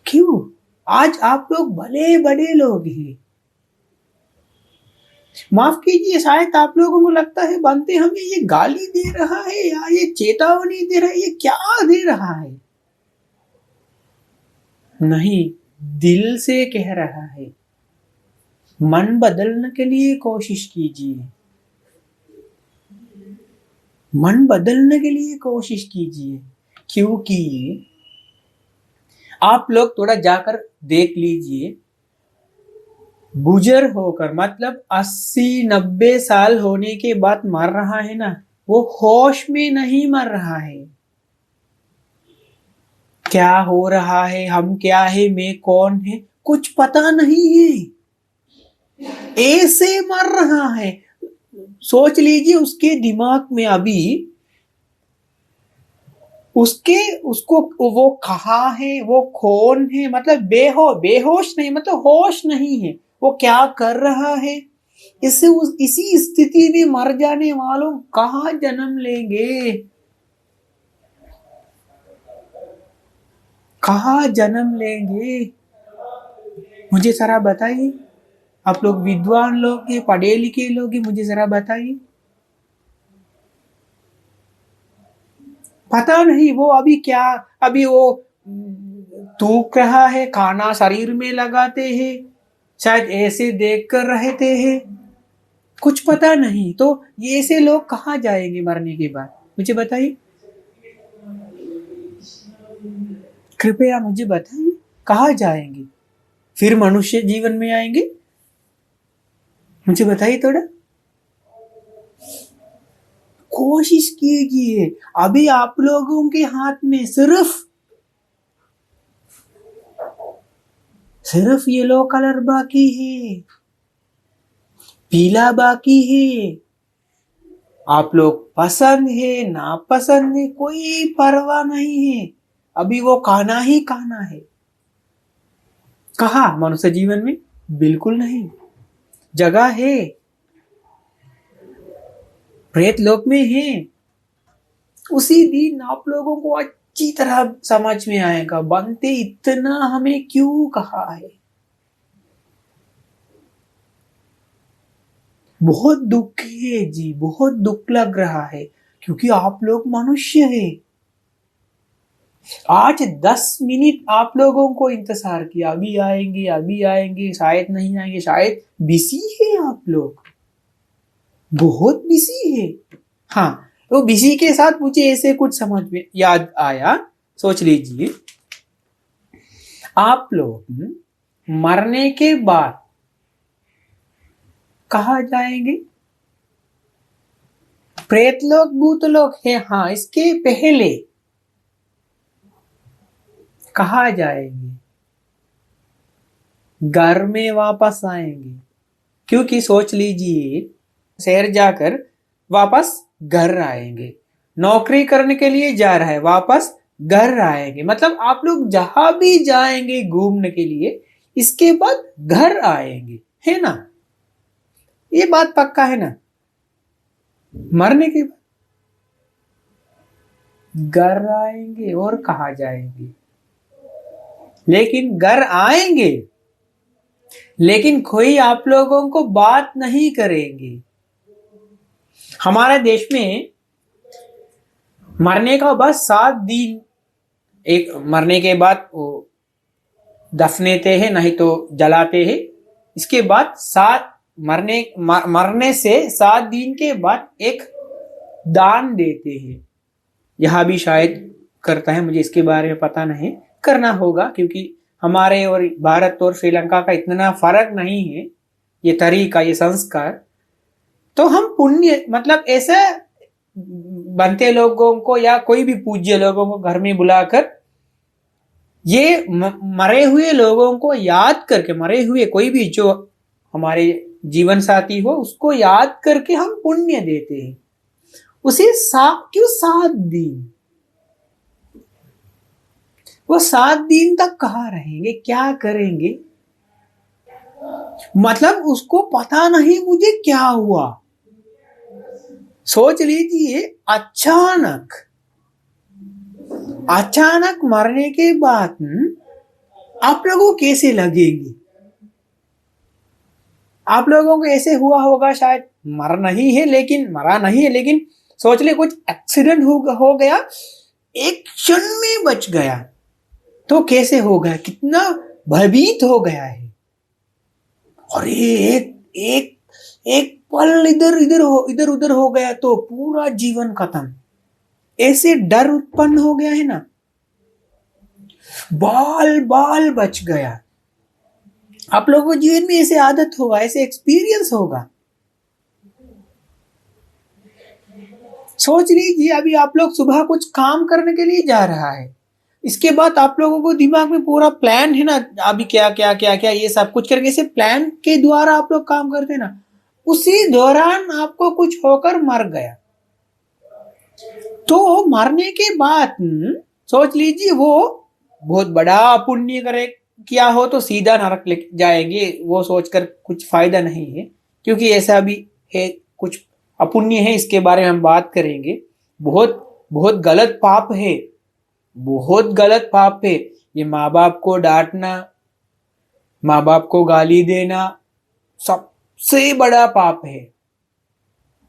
क्यों? आज आप लोग भले बड़े लोग हैं, माफ कीजिए, शायद आप लोगों को लगता है बनते हमें ये गाली दे रहा है या ये चेतावनी दे रहा है, ये क्या दे रहा है, नहीं, दिल से कह रहा है, मन बदलने के लिए कोशिश कीजिए, मन बदलने के लिए कोशिश कीजिए। क्योंकि आप लोग थोड़ा जाकर देख लीजिए, बुजुर्ग होकर मतलब 80-90 साल होने के बाद मर रहा है ना, वो होश में नहीं मर रहा है। क्या हो रहा है, हम क्या है, मैं कौन है, कुछ पता नहीं है, ऐसे मर रहा है। सोच लीजिए उसके दिमाग में अभी उसके उसको वो कहाँ है, वो कौन है, मतलब बेहोश नहीं, मतलब होश नहीं है, वो क्या कर रहा है। इसी स्थिति में मर जाने वालों कहाँ जन्म लेंगे, कहाँ जन्म लेंगे, मुझे जरा बताइए। आप लोग विद्वान लोग हैं, पढ़े लिखे लोग हैं, मुझे जरा बताइए। पता नहीं वो अभी क्या, अभी वो थूक रहा है, खाना शरीर में लगाते हैं, शायद ऐसे देख कर रहते हैं, कुछ पता नहीं। तो ये ऐसे लोग कहाँ जाएंगे मरने के बाद, मुझे बताइए, कृपया मुझे बताइए, कहाँ जाएंगे, फिर मनुष्य जीवन में आएंगे, मुझे बताइए थोड़ा, कोशिश कीजिए। अभी आप लोगों के हाथ में सिर्फ येलो कलर बाकी है, पीला बाकी है। आप लोग पसंद है नापसंद है कोई परवाह नहीं है, अभी वो खाना ही खाना है। कहा मनुष्य जीवन में, बिल्कुल नहीं। जगह है, प्रेत लोक में है। उसी दिन आप लोगों को अच्छी तरह समझ में आएगा, बनते इतना हमें क्यों कहा है। बहुत दुख है जी, बहुत दुख लग रहा है, क्योंकि आप लोग मनुष्य है। आज 10 मिनट आप लोगों को इंतजार किया, अभी आएंगे अभी आएंगे, शायद नहीं आएंगे, शायद बिजी है आप लोग, बहुत बिजी है। हाँ, तो बिजी के साथ मुझे ऐसे कुछ समझ में याद आया। सोच लीजिए आप लोग मरने के बाद कहाँ जाएंगे, प्रेत लोग भूत लोग है, हाँ, इसके पहले कहाँ जाएंगे, घर में वापस आएंगे। क्योंकि सोच लीजिए शहर जाकर वापस घर आएंगे, नौकरी करने के लिए जा रहा है, वापस घर आएंगे, मतलब आप लोग जहां भी जाएंगे घूमने के लिए, इसके बाद घर आएंगे, है ना, ये बात पक्का है ना। मरने के बाद घर आएंगे और कहा जाएंगे, लेकिन घर आएंगे, लेकिन कोई आप लोगों को बात नहीं करेंगे। हमारे देश में मरने का बस 7 दिन, एक मरने के बाद वो दफनेते हैं, नहीं तो जलाते हैं। इसके बाद मरने से 7 दिन के बाद एक दान देते हैं, यहाँ भी शायद करता है, मुझे इसके बारे में पता नहीं, करना होगा, क्योंकि हमारे और भारत और श्रीलंका का इतना फर्क नहीं है ये तरीका, ये संस्कार। तो हम पुण्य मतलब ऐसे बनते लोगों को या कोई भी पूज्य लोगों को घर में बुलाकर ये मरे हुए लोगों को याद करके, मरे हुए कोई भी जो हमारे जीवन साथी हो उसको याद करके हम पुण्य देते हैं। उसे क्यों 7 दिन, वो 7 दिन तक कहाँ रहेंगे, क्या करेंगे, मतलब उसको पता नहीं मुझे क्या हुआ। सोच लीजिए अचानक मरने के बाद आप लोगों को कैसे लगेगी। आप लोगों को ऐसे हुआ होगा, शायद मरा नहीं है, लेकिन सोच ले कुछ एक्सीडेंट हो गया, एक क्षण में बच गया, तो कैसे हो गया, कितना भयभीत हो गया है। और एक एक एक पल इधर उधर हो गया तो पूरा जीवन खत्म, ऐसे डर उत्पन्न हो गया है ना। बाल बाल बच गया, आप लोगों को जीवन में ऐसे आदत होगा, ऐसे एक्सपीरियंस होगा। सोच लीजिए अभी आप लोग सुबह कुछ काम करने के लिए जा रहा है, इसके बाद आप लोगों को दिमाग में पूरा प्लान है ना, अभी क्या क्या क्या क्या ये सब कुछ करके, ऐसे प्लान के द्वारा आप लोग काम करते हैं ना, उसी दौरान आपको कुछ होकर मर गया, तो मरने के बाद सोच लीजिए वो बहुत बड़ा पुण्य करे किया हो तो सीधा नरक ले जाएंगे, वो सोचकर कुछ फायदा नहीं है, क्योंकि ऐसा भी है, कुछ अपुण्य है, इसके बारे में हम बात करेंगे। बहुत बहुत गलत पाप है, बहुत गलत पाप है ये। माँ बाप को डांटना, माँ बाप को गाली देना सबसे बड़ा पाप है।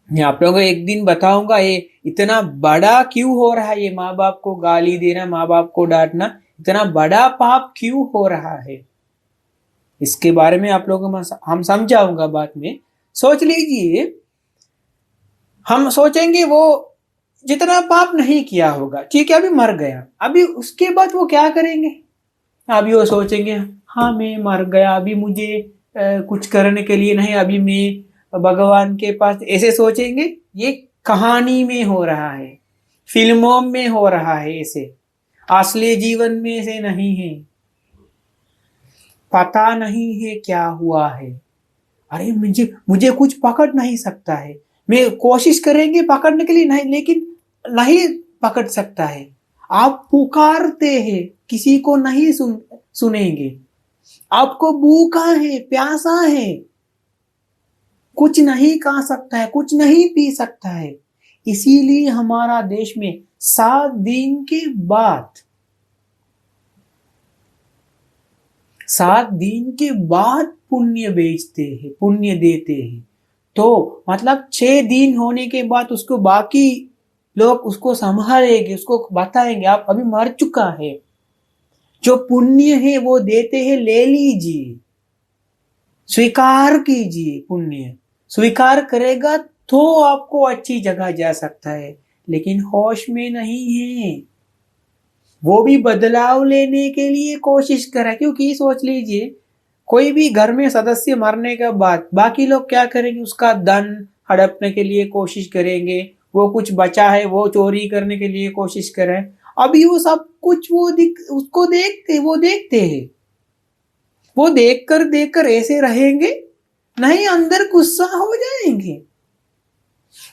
मैं आप लोगों को एक दिन बताऊंगा ये इतना बड़ा क्यों हो रहा है, ये माँ बाप को गाली देना, माँ बाप को डांटना इतना बड़ा पाप क्यों हो रहा है, इसके बारे में आप लोगों को हम समझाऊंगा बाद में। सोच लीजिए हम सोचेंगे वो जितना पाप नहीं किया होगा, ठीक है, अभी मर गया, अभी उसके बाद वो क्या करेंगे, अभी वो सोचेंगे हाँ मैं मर गया, अभी मुझे कुछ करने के लिए नहीं, अभी मैं भगवान के पास, ऐसे सोचेंगे। ये कहानी में हो रहा है, फिल्मों में हो रहा है, ऐसे असली जीवन में ऐसे नहीं है। पता नहीं है क्या हुआ है, अरे मुझे मुझे कुछ पकड़ नहीं सकता है, मैं कोशिश करेंगे पकड़ने के लिए नहीं, लेकिन नहीं पकड़ सकता है। आप पुकारते हैं, किसी को नहीं सुनेंगे, आपको भूखा है, प्यासा है, कुछ नहीं खा सकता है, कुछ नहीं पी सकता है। इसीलिए हमारा देश में 7 दिन के बाद, 7 दिन के बाद पुण्य बेचते हैं, पुण्य देते हैं। तो मतलब 6 दिन होने के बाद उसको बाकी लोग उसको संभालेंगे, उसको बताएंगे आप अभी मर चुका है, जो पुण्य है वो देते हैं, ले लीजिए, स्वीकार कीजिए। पुण्य स्वीकार करेगा तो आपको अच्छी जगह जा सकता है, लेकिन होश में नहीं है, वो भी बदलाव लेने के लिए कोशिश करे। क्योंकि सोच लीजिए कोई भी घर में सदस्य मरने के बाद बाकी लोग क्या करेंगे, उसका धन हड़पने के लिए कोशिश करेंगे, वो कुछ बचा है वो चोरी करने के लिए कोशिश करें। अभी वो सब कुछ उसको देखते हैं, वो देखकर ऐसे रहेंगे नहीं, अंदर गुस्सा हो जाएंगे।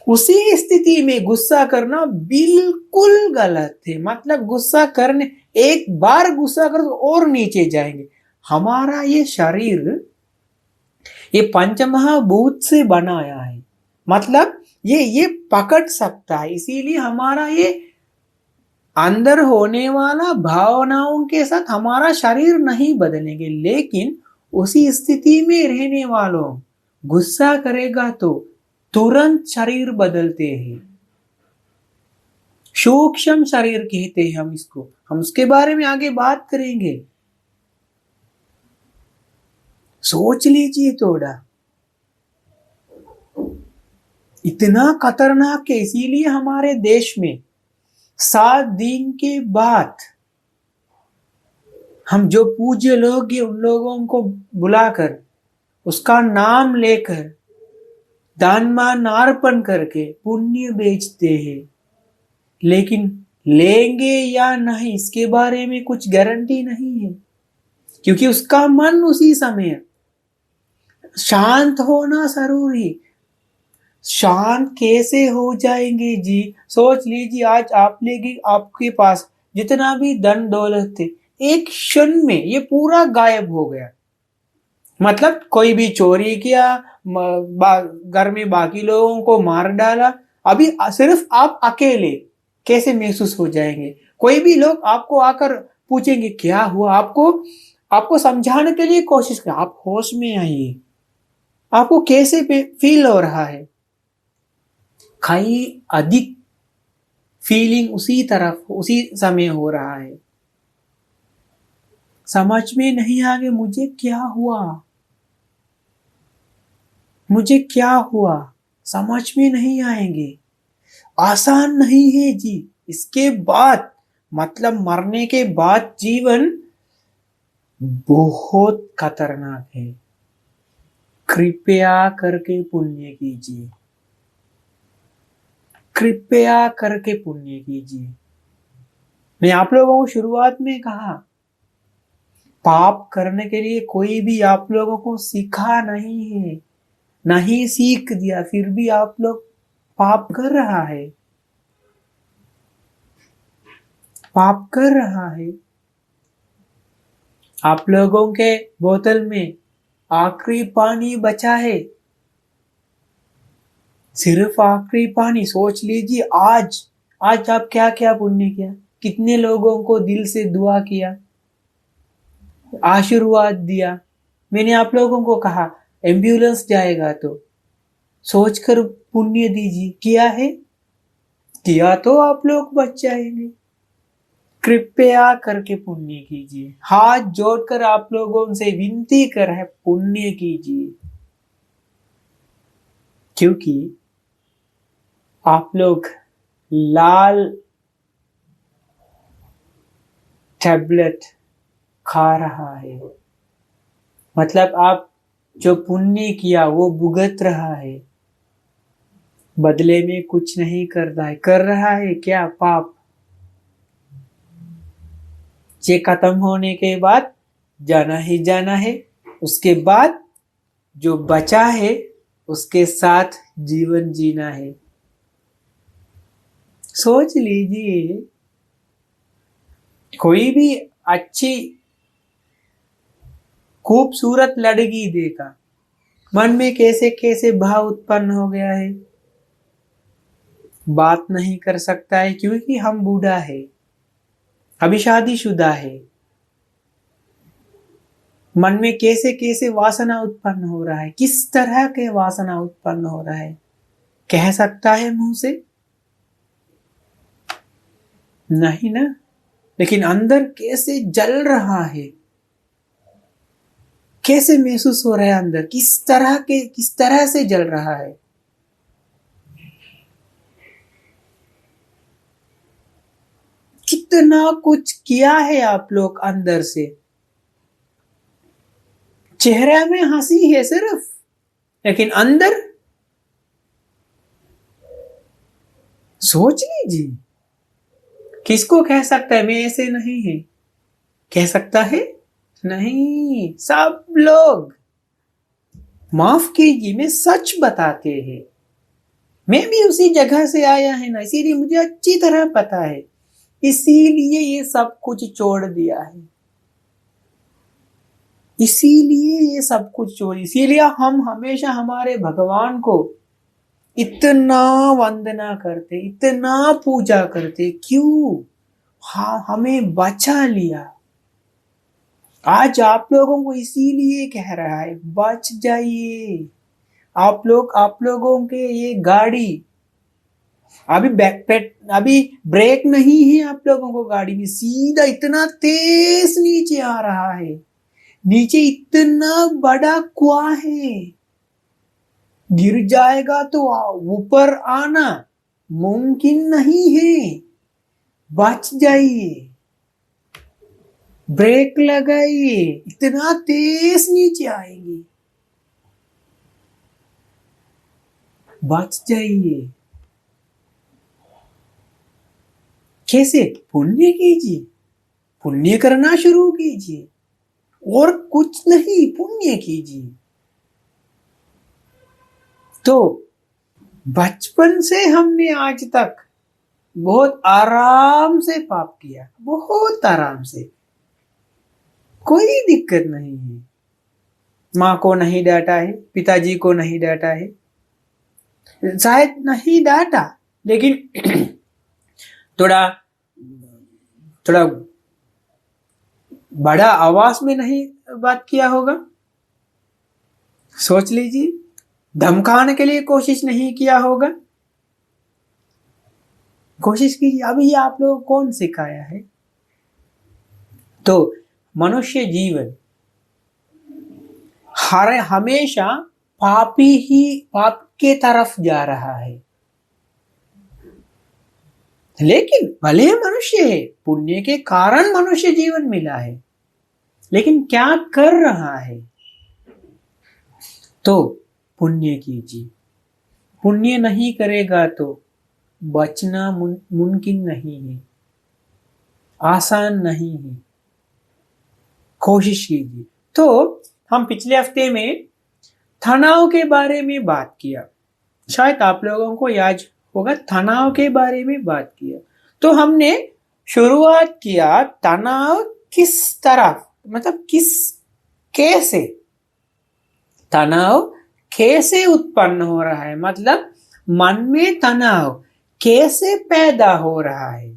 उसी स्थिति में गुस्सा करना बिल्कुल गलत है, मतलब गुस्सा करने, एक बार गुस्सा कर तो और नीचे जाएंगे। हमारा ये शरीर ये पंचमहाभूत से बनाया है, मतलब ये पकड़ सकता है, इसीलिए हमारा ये अंदर होने वाला भावनाओं के साथ हमारा शरीर नहीं बदलेंगे, लेकिन उसी स्थिति में रहने वालों गुस्सा करेगा तो तुरंत शरीर बदलते हैं। सूक्ष्म शरीर कहते हैं हम इसको, हम उसके बारे में आगे बात करेंगे। सोच लीजिए थोड़ा, इतना खतरनाक है। इसीलिए हमारे देश में 7 दिन के बाद हम जो पूज्य लोग हैं उन लोगों को बुलाकर उसका नाम लेकर दान मान अर्पण करके पुण्य बेचते हैं, लेकिन लेंगे या नहीं इसके बारे में कुछ गारंटी नहीं है, क्योंकि उसका मन उसी समय शांत होना जरूरी। शांत कैसे हो जाएंगे जी? सोच लीजिए आज आपके पास जितना भी धन दौलत थे, एक क्षण में ये पूरा गायब हो गया। मतलब कोई भी चोरी किया, घर में बाकी लोगों को मार डाला, अभी सिर्फ आप अकेले कैसे महसूस हो जाएंगे? कोई भी लोग आपको आकर पूछेंगे क्या हुआ, आपको समझाने के लिए कोशिश करें, आप होश में आइए, आपको कैसे फील हो रहा है? कई अधिक फीलिंग उसी समय हो रहा है। समझ में नहीं आगे मुझे क्या हुआ, समझ में नहीं आएंगे। आसान नहीं है जी। इसके बाद मतलब मरने के बाद जीवन बहुत खतरनाक है। कृपया करके पुण्य कीजिए, कृपया करके पुण्य कीजिए। मैं आप लोगों को शुरुआत में कहा, पाप करने के लिए कोई भी आप लोगों को सिखा नहीं है, नहीं सीख दिया, फिर भी आप लोग पाप कर रहा है, पाप कर रहा है। आप लोगों के बोतल में आखिरी पानी बचा है, सिर्फ आखिरी पानी। सोच लीजिए आज आज आप क्या क्या पुण्य किया, कितने लोगों को दिल से दुआ किया, आशीर्वाद दिया। मैंने आप लोगों को कहा एम्बुलेंस जाएगा तो सोचकर पुण्य दीजिए, किया है? किया तो आप लोग बच जाएंगे। कृपया करके पुण्य कीजिए, हाथ जोड़कर आप लोगों से विनती कर है, पुण्य कीजिए। क्योंकि आप लोग लाल टैबलेट खा रहा है, मतलब आप जो पुण्य किया वो भुगत रहा है, बदले में कुछ नहीं करता है, कर रहा है क्या? पाप। ये खत्म होने के बाद जाना ही जाना है, उसके बाद जो बचा है उसके साथ जीवन जीना है। सोच लीजिए, कोई भी अच्छी खूबसूरत लड़की देखा, मन में कैसे कैसे भाव उत्पन्न हो गया है, बात नहीं कर सकता है क्योंकि हम बूढ़ा है, अभी शादीशुदा है। मन में कैसे कैसे वासना उत्पन्न हो रहा है, किस तरह के वासना उत्पन्न हो रहा है, कह सकता है मुंह से? नहीं ना। लेकिन अंदर कैसे जल रहा है, कैसे महसूस हो रहा है अंदर, किस तरह से जल रहा है। कितना कुछ किया है आप लोग अंदर से, चेहरे में हंसी है सिर्फ, लेकिन अंदर सोच लीजिए। किसको कह सकता है मैं ऐसे नहीं है? कह सकता है? नहीं, सब लोग। माफ कीजिए, मैं सच बताते हैं, मैं भी उसी जगह से आया है ना, इसीलिए मुझे अच्छी तरह पता है, इसीलिए ये सब कुछ छोड़ दिया है, इसीलिए ये सब कुछ छोड़, इसीलिए हम हमेशा हमारे भगवान को इतना वंदना करते, इतना पूजा करते। क्यों? हाँ, हमें बचा लिया। आज आप लोगों को इसीलिए कह रहा है, बच जाइए। आप लोगों के ये गाड़ी अभी ब्रेक नहीं है आप लोगों को, गाड़ी में सीधा इतना तेज नीचे आ रहा है, नीचे इतना बड़ा कुआं है, गिर जाएगा तो ऊपर आना मुमकिन नहीं है। बच जाइए, ब्रेक लगाइए, इतना तेज नीचे आएंगे, बच जाइए। कैसे? पुण्य कीजिए, पुण्य करना शुरू कीजिए, और कुछ नहीं, पुण्य कीजिए। तो बचपन से हमने आज तक बहुत आराम से पाप किया, बहुत आराम से, कोई दिक्कत नहीं है। माँ को नहीं डांटा है, पिताजी को नहीं डांटा है, शायद नहीं डांटा, लेकिन थोड़ा थोड़ा बड़ा आवाज में नहीं बात किया होगा। सोच लीजिए, धमकाने के लिए कोशिश नहीं किया होगा। कोशिश कीजिए, अभी आप लोग कौन सिखाया है? तो मनुष्य जीवन हमेशा पाप के तरफ जा रहा है। लेकिन भले मनुष्य है, पुण्य के कारण मनुष्य जीवन मिला है, लेकिन क्या कर रहा है? तो पुण्य कीजिए। पुण्य नहीं करेगा तो बचना मुमकिन नहीं है, आसान नहीं है। कोशिश कीजिए। तो हम पिछले हफ्ते में तनाव के बारे में बात किया, शायद आप लोगों को याद होगा, तनाव के बारे में बात किया। तो हमने शुरुआत किया तनाव किस तरह, मतलब कैसे तनाव कैसे उत्पन्न हो रहा है, मतलब मन में तनाव कैसे पैदा हो रहा है।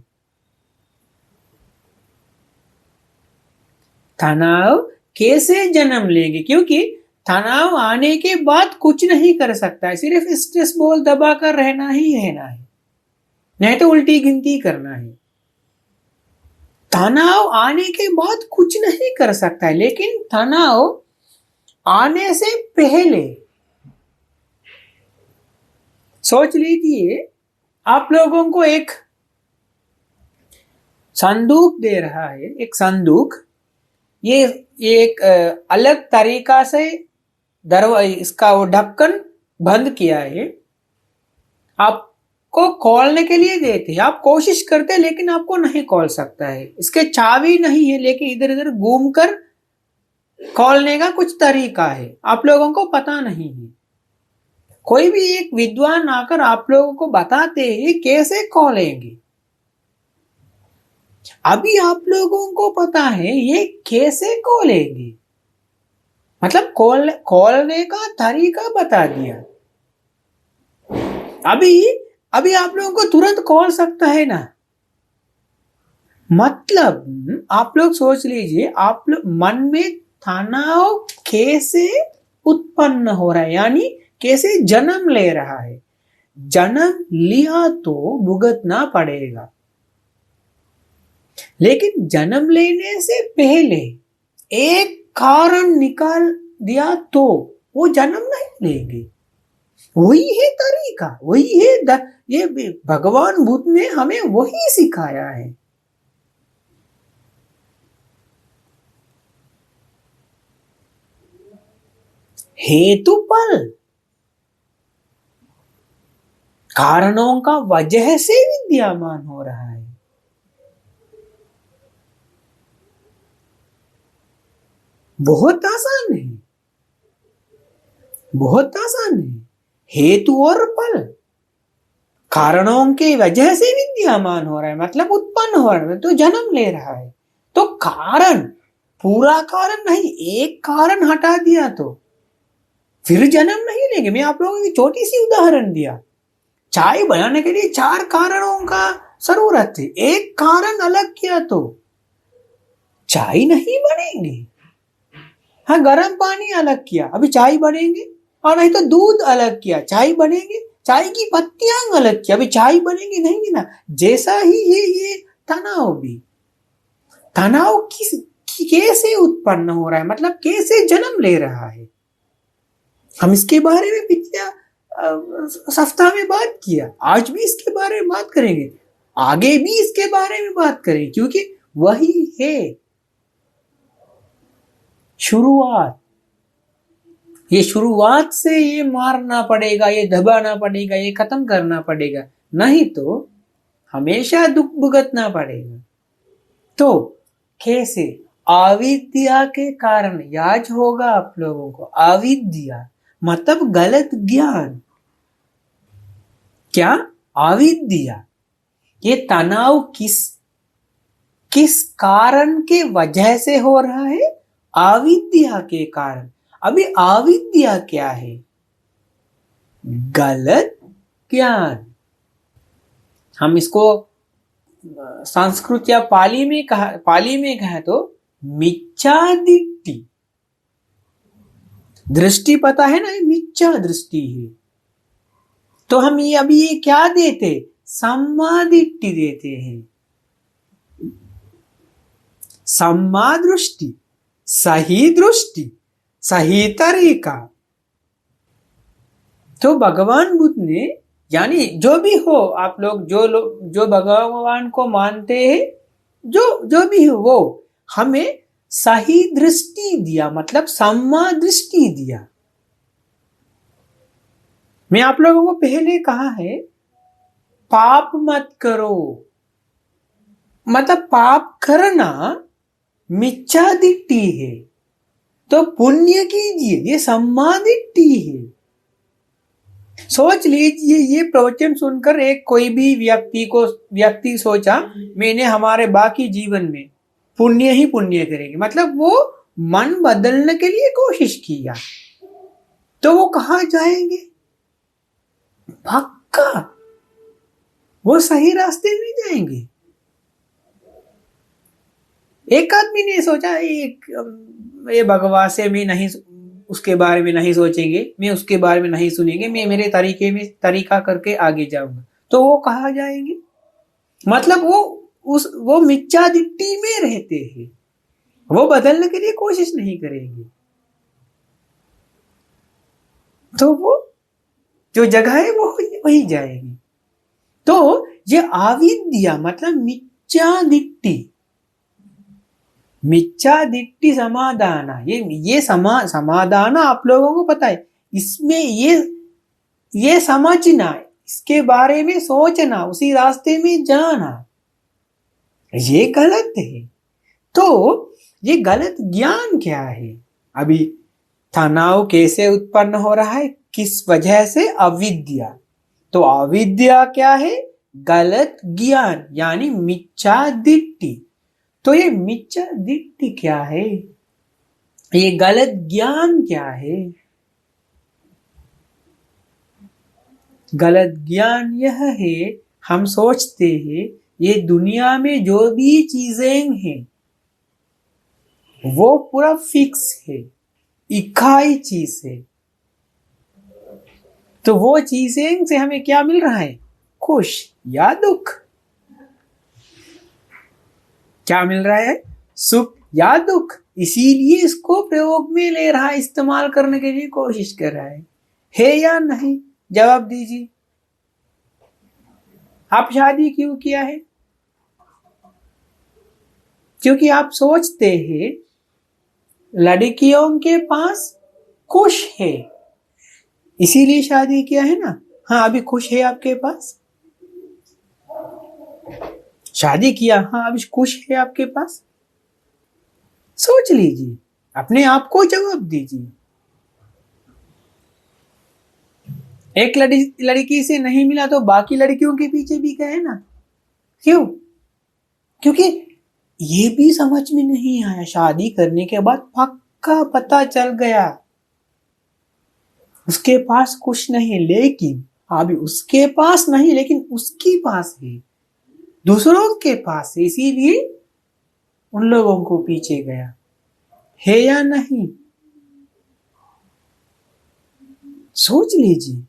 तनाव कैसे जन्म लेंगे, क्योंकि तनाव आने के बाद कुछ नहीं कर सकता है, सिर्फ स्ट्रेस बॉल दबा कर रहना ही रहना है, नहीं तो उल्टी गिनती करना है। तनाव आने के बाद कुछ नहीं कर सकता है, लेकिन तनाव आने से पहले सोच लीजिए, आप लोगों को एक संदूक दे रहा है, एक संदूक, ये एक अलग तरीका से इसका वो ढक्कन बंद किया है, आपको खोलने के लिए देते हैं, आप कोशिश करते हैं लेकिन आपको नहीं खोल सकता है, इसके चाबी नहीं है, लेकिन इधर इधर घूमकर खोलने का कुछ तरीका है, आप लोगों को पता नहीं है। कोई भी एक विद्वान आकर आप लोगों को बताते हैं कैसे खोलेंगे, अभी आप लोगों को पता है ये कैसे खोलेंगे, मतलब खोलने का तरीका बता दिया। अभी आप लोगों को तुरंत खोल सकता है ना, मतलब आप लोग सोच लीजिए, आप लोग मन में तनाव कैसे उत्पन्न हो रहा है, यानी कैसे जन्म ले रहा है। जन्म लिया तो भुगतना पड़ेगा, लेकिन जन्म लेने से पहले एक कारण निकाल दिया तो वो जन्म नहीं लेंगे। वही है तरीका, वही है ये भगवान बुद्ध ने हमें वही सिखाया है। हेतुफल, कारणों का वजह से विद्यमान हो रहा है। बहुत आसान है, बहुत आसान है। हेतु और फल कारणों के वजह से विद्यमान हो रहा है, मतलब उत्पन्न हो रहा है, तो जन्म ले रहा है। तो कारण, पूरा कारण नहीं, एक कारण हटा दिया तो फिर जन्म नहीं लेंगे। मैं आप लोगों की छोटी सी उदाहरण दिया, चाय बनाने के लिए 4 कारणों का जरूरत है, एक कारण अलग किया तो चाय नहीं बनेंगे। हाँ, गर्म पानी अलग किया, अभी चाय बनेंगे, और नहीं तो दूध अलग किया, चाय बनेंगे। चाय की पत्तियां अलग किया, अभी चाय बनेंगे नहीं ना। जैसा ही ये तनाव भी, तनाव कैसे उत्पन्न हो रहा है, मतलब कैसे जन्म ले रहा है, हम इसके बारे में पिछले सप्ताह में बात किया, आज भी इसके बारे में बात करेंगे, आगे भी इसके बारे में बात करेंगे, क्योंकि वही है शुरुआत। ये शुरुआत से ये मारना पड़ेगा, ये दबाना पड़ेगा, ये खत्म करना पड़ेगा, नहीं तो हमेशा दुख भुगतना पड़ेगा। तो कैसे? अविद्या के कारण, याद होगा आप लोगों को, अविद्या मतलब गलत ज्ञान। क्या? अविद्या। ये तनाव किस कारण के वजह से हो रहा है? अविद्या के कारण। अभी अविद्या क्या है? गलत ज्ञान। हम इसको संस्कृत या पाली में कहा तो मिथ्या दृष्टि। दृष्टि पता है ना, मिथ्या दृष्टि है। तो हम ये क्या देते? सम्मा दृष्टि देते हैं। सम्मा दृष्टि, सही दृष्टि, सही तरीका। तो भगवान बुद्ध ने, यानी जो भी हो, आप लोग जो भगवान को मानते हैं, जो भी हो, वो हमें सही दृष्टि दिया, मतलब सम्मा दृष्टि दिया। मैं आप लोगों को पहले कहा है पाप मत करो, मतलब पाप करना मिच्छा दिट्ठी है, तो पुण्य कीजिए, ये सम्मा दिट्ठी है। सोच लीजिए ये प्रवचन सुनकर एक कोई भी व्यक्ति सोचा मैंने हमारे बाकी जीवन में पुण्य ही पुण्य करेंगे, मतलब वो मन बदलने के लिए कोशिश किया, तो वो कहाँ जाएंगे? पक्का वो सही रास्ते में जाएंगे। एक आदमी ने सोचा ये भगवान से मैं नहीं, उसके बारे में नहीं सोचेंगे, मैं उसके बारे में नहीं सुनेंगे, मैं मेरे तरीके में तरीका करके आगे जाऊंगा, तो वो कहाँ जाएंगे? मतलब वो मिच्छा दिट्ठी में रहते हैं, वो बदलने के लिए कोशिश नहीं करेंगे, तो वो जो जगह है वो वही जाएगी। तो ये अविद्या मतलब मिच्छा दिट्ठी समाधान, ये समाधान आप लोगों को पता है, इसमें ये समझना, इसके बारे में सोचना, उसी रास्ते में जाना, ये गलत है। तो ये गलत ज्ञान क्या है? अभी तनाव कैसे उत्पन्न हो रहा है, किस वजह से? अविद्या। तो अविद्या क्या है? गलत ज्ञान, यानी मिच्छा दिट्ठी। तो ये मिच्छा दिट्ठी क्या है? ये गलत ज्ञान क्या है? गलत ज्ञान यह है, हम सोचते हैं ये दुनिया में जो भी चीजें हैं वो पूरा फिक्स है, इकाई चीज है, तो वो चीजें से हमें क्या मिल रहा है? खुश या दुख? क्या मिल रहा है? सुख या दुख? इसीलिए इसको प्रयोग में ले रहा है, इस्तेमाल करने के लिए कोशिश कर रहा है या नहीं? जवाब दीजिए। आप शादी क्यों किया है? क्योंकि आप सोचते हैं लड़कियों के पास खुश है, इसीलिए शादी किया है ना। हाँ, अभी खुश है आपके पास? शादी किया, हाँ अभी खुश है आपके पास? सोच लीजिए, अपने आप को जवाब दीजिए। एक लड़की से नहीं मिला तो बाकी लड़कियों के पीछे भी गए ना। क्यों? क्योंकि ये भी समझ में नहीं आया, शादी करने के बाद पक्का पता चल गया उसके पास कुछ नहीं, लेकिन अभी उसके पास नहीं, लेकिन उसके पास है, दूसरों के पास है, इसीलिए उन लोगों को पीछे गया है या नहीं? सोच लीजिए।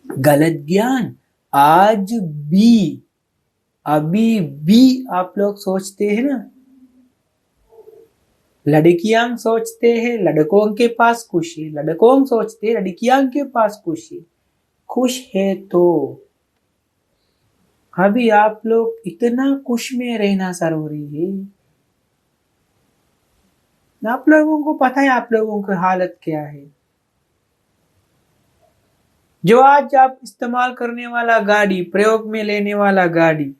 गलत ज्ञान आज भी, अभी भी आप लोग सोचते हैं ना, लड़कियां सोचते हैं लड़कों के पास खुश है, लड़कों सोचते हैं लड़कियां के पास खुश है। खुश है तो अभी आप लोग इतना खुश में रहना जरूरी है? आप लोगों को पता है आप लोगों की हालत क्या है? जो आज आप इस्तेमाल करने वाला गाड़ी, प्रयोग में लेने वाला गाड़ी,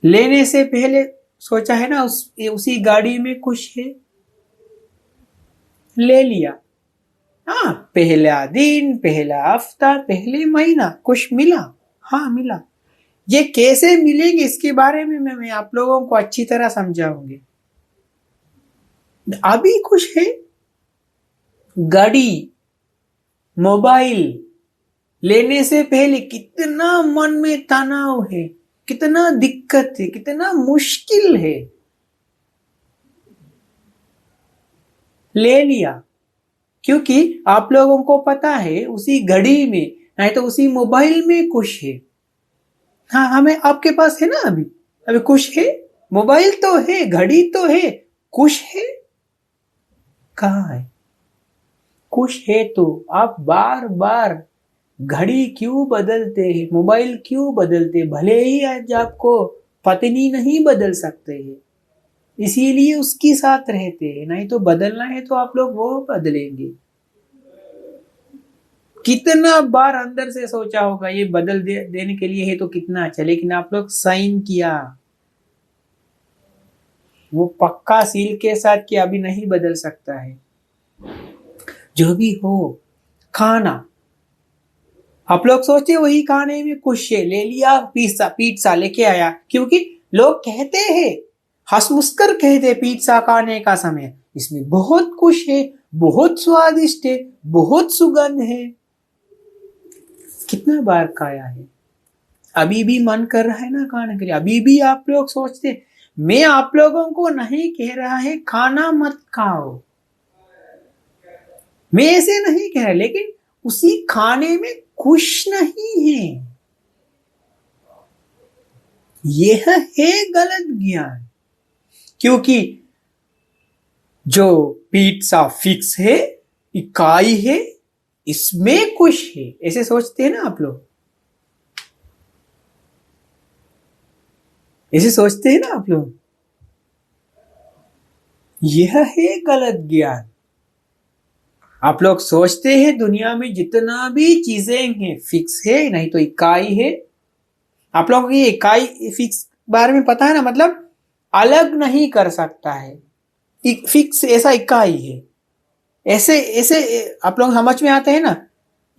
लेने से पहले सोचा है ना उसी गाड़ी में खुश है, ले लिया, हाँ पहला दिन, पहला हफ्ता, पहले महीना खुश मिला, हाँ मिला। ये कैसे मिलेंगे इसके बारे में मैं आप लोगों को अच्छी तरह समझाऊंगी। अभी खुश है, गाड़ी, मोबाइल लेने से पहले कितना मन में तनाव है, कितना दिक्कत है, कितना मुश्किल है, ले लिया क्योंकि आप लोगों को पता है उसी घड़ी में नहीं तो उसी मोबाइल में खुश है। हाँ, हमें आपके पास है ना, अभी खुश है, मोबाइल तो है, घड़ी तो है, खुश है कहाँ है? खुश है तो आप बार बार घड़ी क्यों बदलते हैं, मोबाइल क्यों बदलते? भले ही आज आपको पत्नी नहीं बदल सकते हैं, इसीलिए उसके साथ रहते हैं। नहीं तो बदलना है तो आप लोग वो बदलेंगे। कितना बार अंदर से सोचा होगा ये देने के लिए है तो कितना अच्छा, लेकिन आप लोग साइन किया, वो पक्का सील के साथ कि अभी नहीं बदल सकता है। जो भी हो, खाना आप लोग सोचे वही खाने में खुश है, ले लिया पिज्जा, पिज्जा लेके आया, क्योंकि लोग कहते हैं, हंस मुस्कर कहते पिज्जा खाने का समय इसमें बहुत कुछ है, बहुत स्वादिष्ट है, बहुत सुगंध है। कितना बार खाया है, अभी भी मन कर रहा है ना खाने के लिए, अभी भी आप लोग सोचते। मैं आप लोगों को नहीं कह रहा है खाना मत खाओ, मैं ऐसे नहीं कह रहा, लेकिन उसी खाने में खुश नहीं है, यह है गलत ज्ञान। क्योंकि जो पिज्जा फिक्स है, इकाई है, इसमें खुश है, ऐसे सोचते हैं ना आप लोग, ऐसे सोचते हैं ना आप लोग। यह है गलत ज्ञान। आप लोग सोचते हैं दुनिया में जितना भी चीजें हैं फिक्स है, नहीं तो इकाई है। आप लोगों को ये इकाई फिक्स बारे में पता है ना, मतलब अलग नहीं कर सकता है, फिक्स ऐसा इकाई है। ऐसे ऐसे आप लोग समझ में आते हैं ना।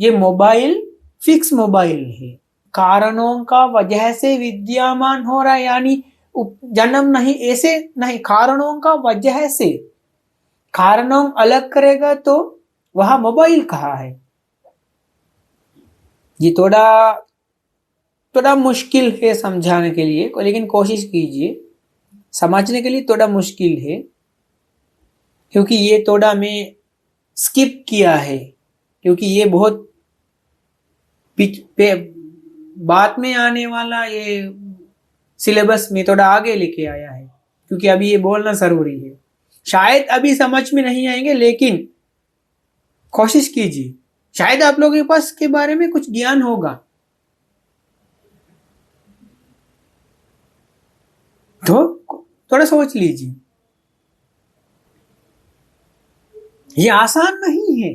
ये मोबाइल फिक्स मोबाइल है, कारणों का वजह से विद्यमान हो रहा है, यानी जन्म नहीं, ऐसे नहीं, कारणों का वजह से। कारणों अलग करेगा तो वह मोबाइल कहाँ है। ये थोड़ा मुश्किल है समझाने के लिए, लेकिन कोशिश कीजिए, समझने के लिए थोड़ा मुश्किल है, क्योंकि ये थोड़ा मैं स्किप किया है, क्योंकि ये बहुत बाद में आने वाला ये सिलेबस में थोड़ा आगे लेके आया है, क्योंकि अभी ये बोलना जरूरी है। शायद अभी समझ में नहीं आएंगे, लेकिन कोशिश कीजिए, शायद आप लोगों के पास के बारे में कुछ ज्ञान होगा, तो थोड़ा सोच लीजिए। ये आसान नहीं है,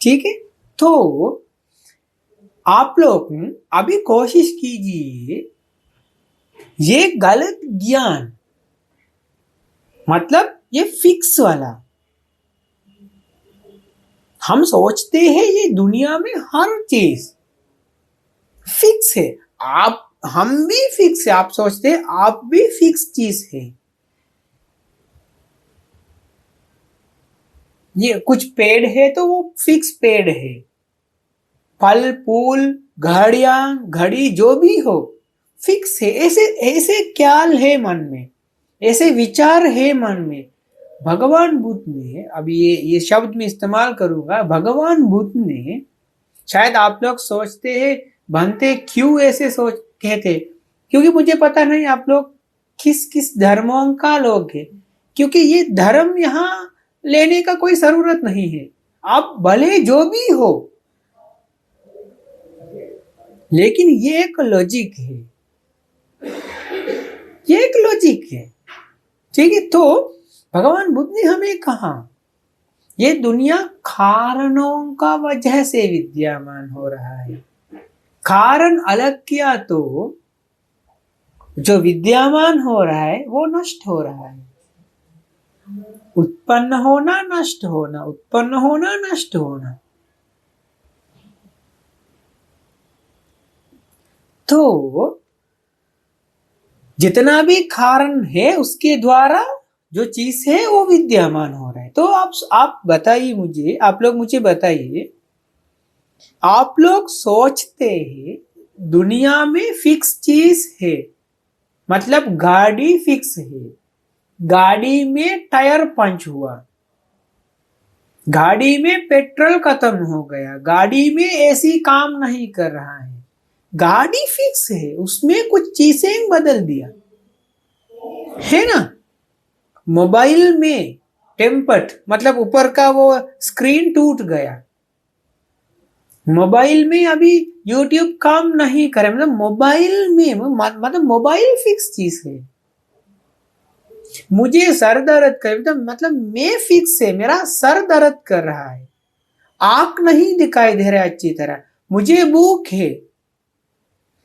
ठीक है। तो आप लोग अभी कोशिश कीजिए, ये गलत ज्ञान, मतलब ये फिक्स वाला, हम सोचते हैं ये दुनिया में हर चीज फिक्स है। आप, हम भी फिक्स है, आप सोचते हैं आप भी फिक्स चीज है। ये कुछ पेड़ है तो वो फिक्स पेड़ है, फल फूल घड़ियां घड़ी जो भी हो फिक्स है। ऐसे ऐसे ख्याल है मन में, ऐसे विचार है मन में। भगवान बुद्ध ने, अभी ये शब्द में इस्तेमाल करूंगा, भगवान बुद्ध ने, शायद आप लोग सोचते हैं बनते क्यों ऐसे सोच कहते, क्योंकि मुझे पता नहीं आप लोग किस किस धर्मों का लोग है, क्योंकि ये धर्म यहाँ लेने का कोई जरूरत नहीं है, आप भले जो भी हो, लेकिन ये एक लॉजिक है, ये एक लॉजिक है, ठीक है। तो भगवान बुद्ध ने हमें कहा ये दुनिया कारणों का वजह से विद्यमान हो रहा है। कारण अलग किया तो जो विद्यमान हो रहा है वो नष्ट हो रहा है। उत्पन्न होना नष्ट होना, उत्पन्न होना नष्ट होना। तो जितना भी कारण है उसके द्वारा जो चीज है वो विद्यमान हो रहा है। तो आप बताइए मुझे, आप लोग मुझे बताइए, आप लोग सोचते हैं दुनिया में फिक्स चीज है, मतलब गाड़ी फिक्स है, गाड़ी में टायर पंच हुआ, गाड़ी में पेट्रोल खत्म हो गया, गाड़ी में एसी काम नहीं कर रहा है, गाड़ी फिक्स है, उसमें कुछ चीजें बदल दिया है ना। मोबाइल में टेम्पर्ड, मतलब ऊपर का वो स्क्रीन टूट गया, मोबाइल में अभी यूट्यूब काम नहीं करे, मतलब मोबाइल में, मतलब मोबाइल फिक्स चीज है। मुझे सर दर्द कर, मतलब मैं फिक्स है, मेरा सर दर्द कर रहा है, आंख नहीं दिखाई दे रहा अच्छी तरह, मुझे भूख है,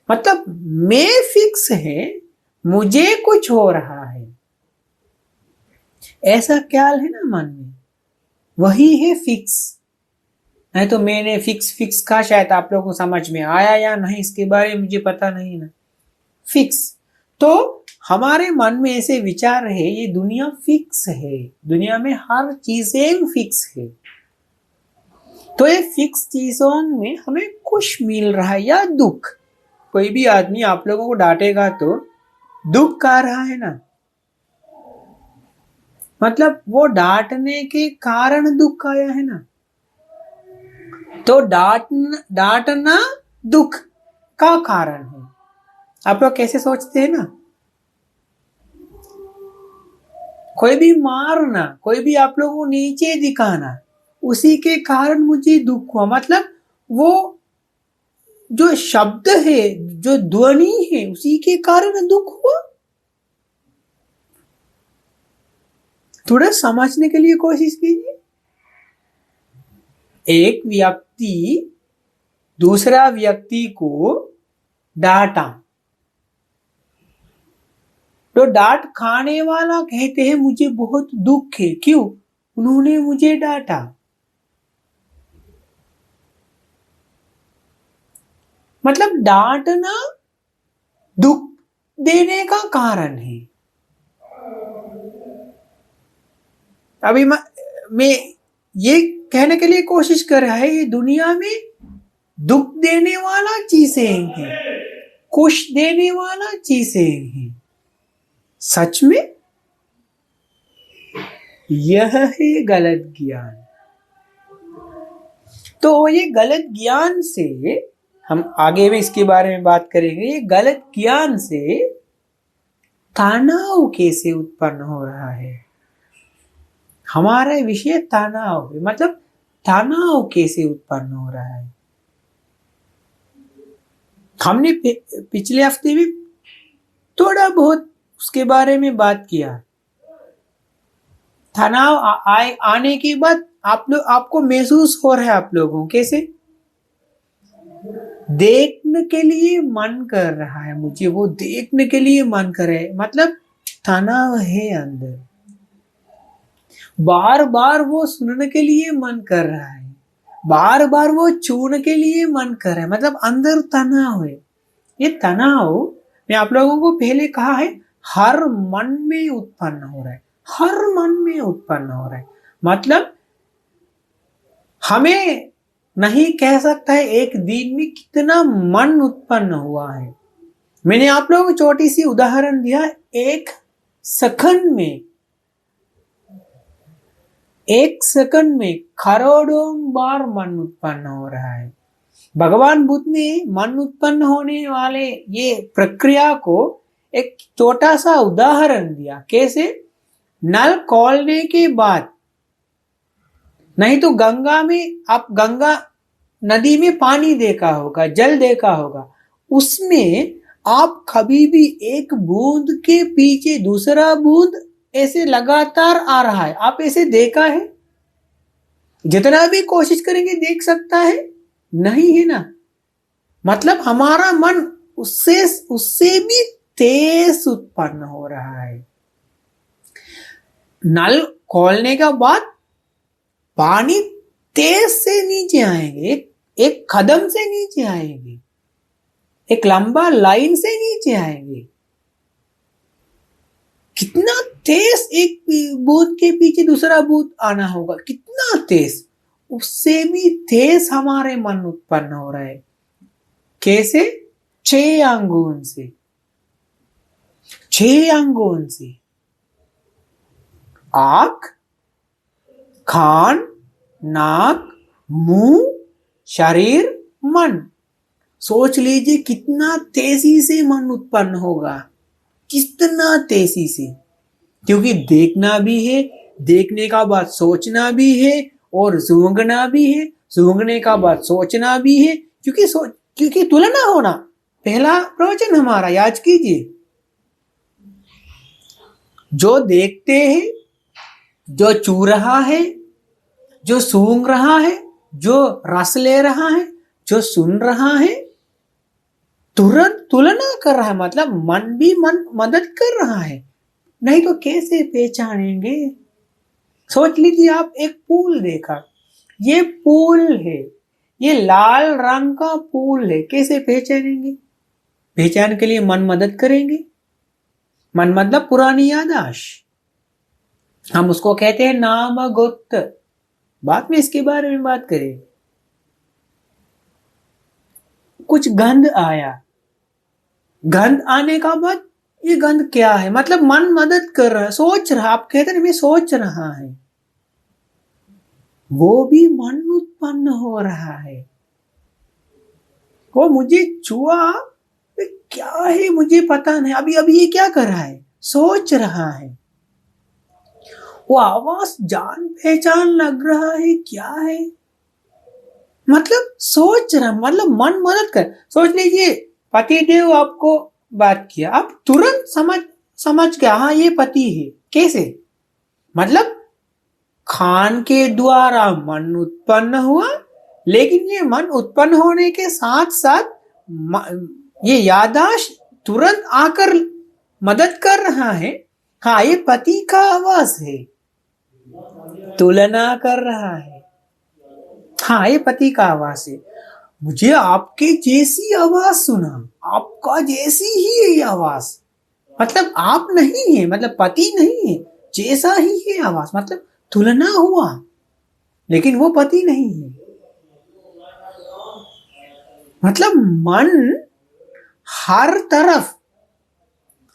मतलब मैं फिक्स है, मुझे कुछ हो रहा है, ऐसा ख्याल है ना मन में, वही है फिक्स। नहीं तो मैंने फिक्स फिक्स कहा, शायद आप लोगों को समझ में आया या नहीं इसके बारे में मुझे पता नहीं ना। फिक्स, तो हमारे मन में ऐसे विचार है, ये दुनिया फिक्स है, दुनिया में हर चीजें फिक्स है। तो ये फिक्स चीजों में हमें खुश मिल रहा है या दुख। कोई भी आदमी आप लोगों को डांटेगा तो दुख आ रहा है ना, मतलब वो डांटने के कारण दुख आया है ना। तो डांटना दुख का कारण है। आप लोग कैसे सोचते हैं ना, कोई भी मारना, कोई भी आप लोगों को नीचे दिखाना, उसी के कारण मुझे दुख हुआ, मतलब वो जो शब्द है, जो ध्वनि है, उसी के कारण दुख हुआ। थोड़ा समझने के लिए कोशिश कीजिए। एक व्यक्ति दूसरा व्यक्ति को डांटा, तो डांट खाने वाला कहते हैं मुझे बहुत दुख है, क्यों, उन्होंने मुझे डांटा। मतलब डांटना दुख देने का कारण है। अभी मैं ये कहने के लिए कोशिश कर रहा है, ये दुनिया में दुख देने वाला चीजें हैं, खुश देने वाला चीजें हैं। सच में यह है गलत ज्ञान। तो ये गलत ज्ञान से, हम आगे भी इसके बारे में बात करेंगे, ये गलत ज्ञान से तनाव कैसे उत्पन्न हो रहा है। हमारा विषय तनाव है, मतलब तनाव कैसे उत्पन्न हो रहा है। हमने पिछले हफ्ते भी थोड़ा बहुत उसके बारे में बात किया। तनाव आने के बाद आपको महसूस हो रहा है, आप लोगों कैसे, देखने के लिए मन कर रहा है, मुझे वो देखने के लिए मन कर रहा है, मतलब तनाव है अंदर। बार बार वो सुनने के लिए मन कर रहा है, बार बार वो छूने के लिए मन कर रहा है, मतलब अंदर तनाव है। ये तनाव मैं आप लोगों को पहले कहा है, हर मन में उत्पन्न हो रहा है, हर मन में उत्पन्न हो रहा है। मतलब हमें नहीं कह सकता है एक दिन में कितना मन उत्पन्न हुआ है। मैंने आप लोगों को छोटी सी उदाहरण दिया, एक सेकंड में करोड़ों बार मन उत्पन्न हो रहा है। भगवान बुद्ध ने मन उत्पन्न होने वाले ये प्रक्रिया को एक छोटा सा उदाहरण दिया, कैसे, नल खोलने के बाद, नहीं तो गंगा में, आप गंगा नदी में पानी देखा होगा, जल देखा होगा, उसमें आप कभी भी एक बूंद के पीछे दूसरा बूंद ऐसे लगातार आ रहा है, आप ऐसे देखा है? जितना भी कोशिश करेंगे देख सकता है? नहीं है ना। मतलब हमारा मन उससे भी तेज उत्पन्न हो रहा है। नल खोलने के बाद पानी तेज से नीचे आएंगे, एक कदम से नीचे आएंगे, एक लंबा लाइन से नीचे आएंगे। कितना तेज एक बूंद के पीछे दूसरा बूंद आना होगा, कितना तेज, उससे भी तेज हमारे मन उत्पन्न हो रहा है। कैसे? 6 अंगों से, 6 अंगों से, आंख, कान, नाक, मुंह, शरीर, मन। सोच लीजिए कितना तेजी से मन उत्पन्न होगा, कितना तेजी से, क्योंकि देखना भी है, देखने का बाद सोचना भी है और सूंघना भी है, सूंघने का बाद सोचना भी है, क्योंकि तुलना होना पहला प्रवचन हमारा याद कीजिए। जो देखते हैं, जो छू रहा है, जो सूंघ रहा है, जो रस ले रहा है, जो सुन रहा है, तुरंत तुलना कर रहा है, मतलब मन भी मदद कर रहा है, नहीं तो कैसे पहचानेंगे। सोच लीजिए, आप एक फूल देखा, ये फूल है, ये लाल रंग का फूल है, कैसे पहचानेंगे? पहचान के लिए मन मदद करेंगे। मन मतलब पुरानी याददाश्त, हम उसको कहते हैं नाम गुप्त। बाद में इसके बारे में बात करें। कुछ गंध आया, गंध आने का बाद ये गंध क्या है, मतलब मन मदद कर रहा है, सोच रहा, आप कहते हैं मैं सोच रहा है, वो भी मन उत्पन्न हो रहा है। वो मुझे छुआ, क्या है मुझे पता नहीं, अभी अभी ये क्या कर रहा है, सोच रहा है। वो आवाज जान पहचान लग रहा है, क्या है, मतलब सोच रहा, मतलब मन मदद कर। सोच लीजिए, पतिदेव आपको बात किया, आप तुरंत समझ गया, हाँ ये पति है। कैसे? मतलब खान के द्वारा मन उत्पन्न हुआ, लेकिन ये मन उत्पन्न होने के साथ साथ ये याददाश्त तुरंत आकर मदद कर रहा है, हाँ ये पति का आवाज है, तुलना कर रहा है, हाँ ये पति का आवाज है। मुझे आपके जैसी आवाज सुना, आपका जैसी ही है आवाज, मतलब आप नहीं है, मतलब पति नहीं है, जैसा ही है आवाज, मतलब तुलना हुआ, लेकिन वो पति नहीं है। मतलब मन हर तरफ,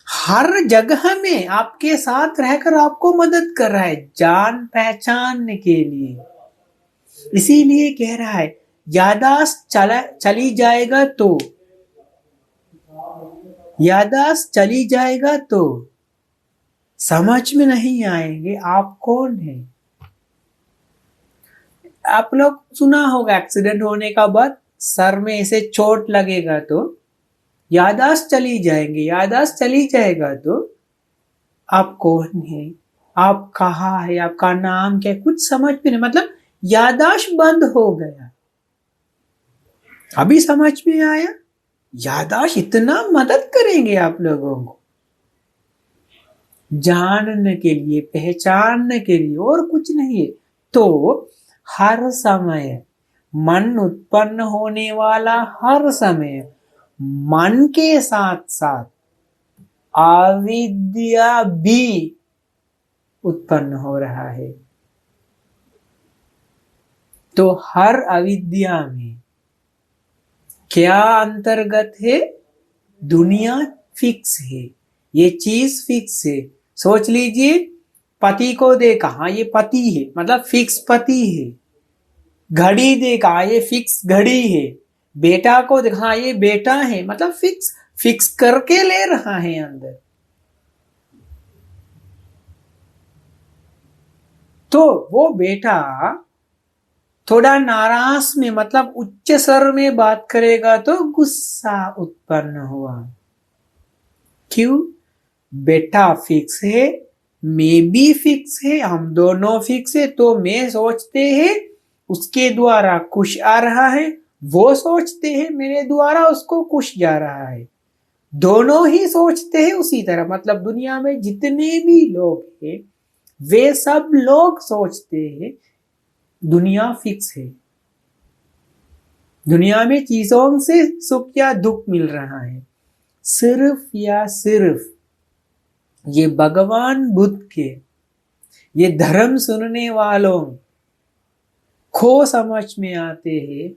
हर जगह में आपके साथ रहकर आपको मदद कर रहा है जान पहचानने के लिए। इसीलिए कह रहा है याददाश्त चली जाएगा तो, याददाश्त चली जाएगा तो समझ में नहीं आएंगे आप कौन है। आप लोग सुना होगा, एक्सीडेंट होने का बाद सर में ऐसे चोट लगेगा तो याददाश्त चली जाएंगे, याददाश्त चली जाएगा तो आप कौन है, आप कहाँ है, आपका नाम क्या, कुछ समझ में नहीं, मतलब याददाश्त बंद हो गया। अभी समझ में आया, याददाश्त इतना मदद करेंगे आप लोगों को जानने के लिए, पहचानने के लिए, और कुछ नहीं है। तो हर समय मन उत्पन्न होने वाला, हर समय मन के साथ साथ अविद्या भी उत्पन्न हो रहा है। तो हर अविद्या में क्या अंतर्गत है? दुनिया फिक्स है, ये चीज फिक्स है। सोच लीजिए, पति को देखा, हाँ ये पति है, मतलब फिक्स पति है। घड़ी देखा, हाँ ये फिक्स घड़ी है। बेटा को देखा, हाँ ये बेटा है, मतलब फिक्स करके ले रहा है अंदर। तो वो बेटा थोड़ा नाराज में, मतलब उच्च स्वर में बात करेगा तो गुस्सा उत्पन्न हुआ। क्यों? बेटा फिक्स है, मैं भी फिक्स है, हम दोनों फिक्स है, तो मैं सोचते हैं उसके द्वारा कुछ आ रहा है, वो सोचते हैं मेरे द्वारा उसको कुछ जा रहा है। दोनों ही सोचते हैं उसी तरह। मतलब दुनिया में जितने भी लोग हैं वे सब लोग सोचते हैं दुनिया फिक्स है, दुनिया में चीजों से सुख या दुख मिल रहा है। सिर्फ या सिर्फ ये भगवान बुद्ध के ये धर्म सुनने वालों को समझ में आते हैं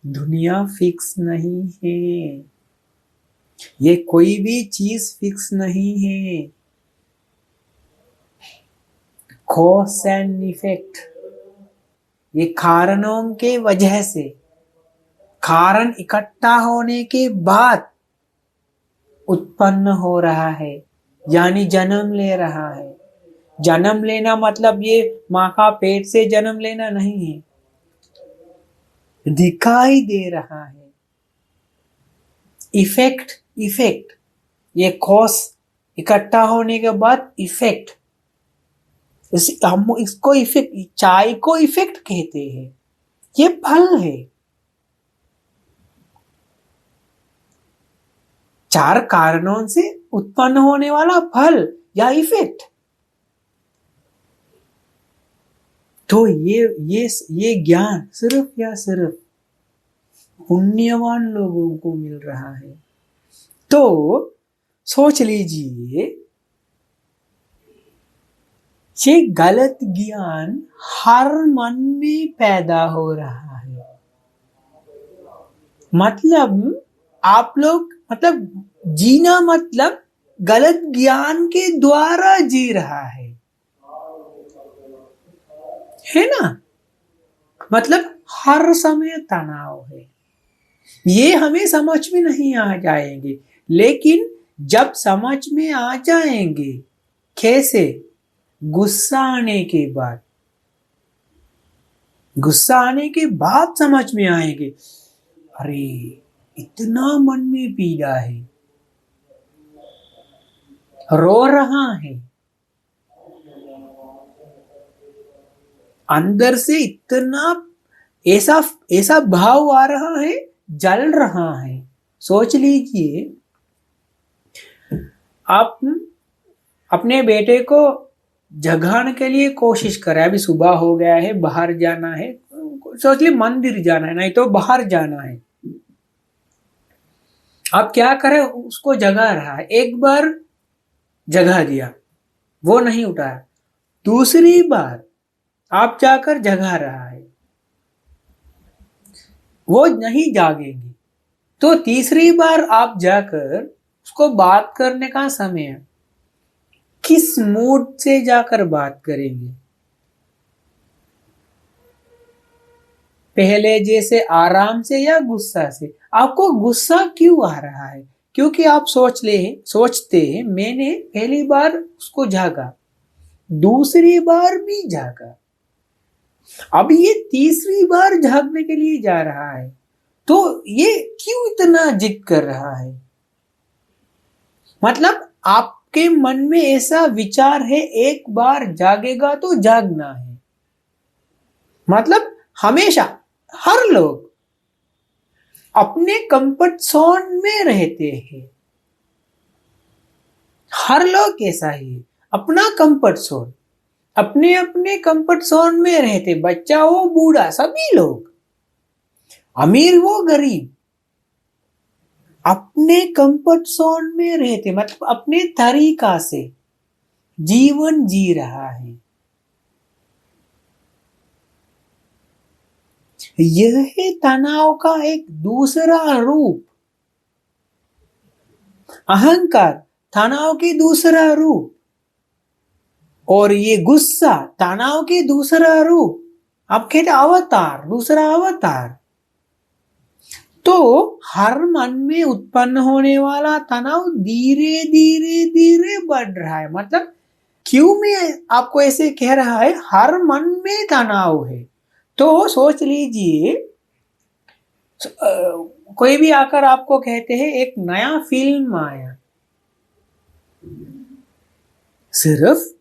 दुनिया फिक्स नहीं है, ये कोई भी चीज फिक्स नहीं है। कॉज एंड इफेक्ट, ये कारणों के वजह से, कारण इकट्ठा होने के बाद उत्पन्न हो रहा है, यानी जन्म ले रहा है। जन्म लेना मतलब ये माँ का पेट से जन्म लेना नहीं है। दिखाई दे रहा है। इफेक्ट, इफेक्ट, ये कॉज इकट्ठा होने के बाद इफेक्ट, हम इसको इफेक्ट, चाय को इफेक्ट कहते हैं। ये फल है, 4 कारणों से उत्पन्न होने वाला फल या इफेक्ट। तो ये ज्ञान सिर्फ या सिर्फ पुण्यवान लोगों को मिल रहा है। तो सोच लीजिए, ये गलत ज्ञान हर मन में पैदा हो रहा है। मतलब आप लोग, मतलब जीना मतलब गलत ज्ञान के द्वारा जी रहा है ना। मतलब हर समय तनाव है। ये हमें समझ में नहीं आ जाएंगे, लेकिन जब समझ में आ जाएंगे, कैसे? गुस्सा आने के बाद, गुस्सा आने के बाद समझ में आएंगे, अरे इतना मन में पीड़ा है, रो रहा है, अंदर से इतना ऐसा भाव आ रहा है, जल रहा है। सोच लीजिए, आप अपने बेटे को जगाने के लिए कोशिश करें। अभी सुबह हो गया है, बाहर जाना है, सोच ली मंदिर जाना है, नहीं तो बाहर जाना है। आप क्या करें? उसको जगा रहा है, एक बार जगा दिया, वो नहीं उठाया, दूसरी बार आप जाकर जगा रहा है, वो नहीं जागेंगे, तो तीसरी बार आप जाकर उसको बात करने का समय है। किस मूड से जाकर बात करेंगे? पहले जैसे आराम से या गुस्सा से? आपको गुस्सा क्यों आ रहा है? क्योंकि आप सोचते हैं मैंने पहली बार उसको जागा, दूसरी बार भी जागा, अब ये तीसरी बार जागने के लिए जा रहा है, तो ये क्यों इतना जिद कर रहा है? मतलब आपके मन में ऐसा विचार है, एक बार जागेगा तो जागना है। मतलब हमेशा हर लोग अपने कंफर्ट जोन में रहते हैं। हर लोग ऐसा ही है, अपना कंफर्ट जोन, अपने अपने कंफर्ट जोन में रहते, बच्चा हो बूढ़ा, सभी लोग, अमीर वो गरीब, अपने कंफर्ट जोन में रहते, मतलब अपने तरीका से जीवन जी रहा है। यह है तनाव का एक दूसरा रूप। अहंकार तनाव की दूसरा रूप, और ये गुस्सा तनाव की दूसरा रूप। आप कहते अवतार, दूसरा अवतार। तो हर मन में उत्पन्न होने वाला तनाव धीरे धीरे धीरे बढ़ रहा है। मतलब क्यों मैं आपको ऐसे कह रहा है, हर मन में तनाव है। तो सोच लीजिए, कोई भी आकर आपको कहते हैं एक नया फिल्म आया, सिर्फ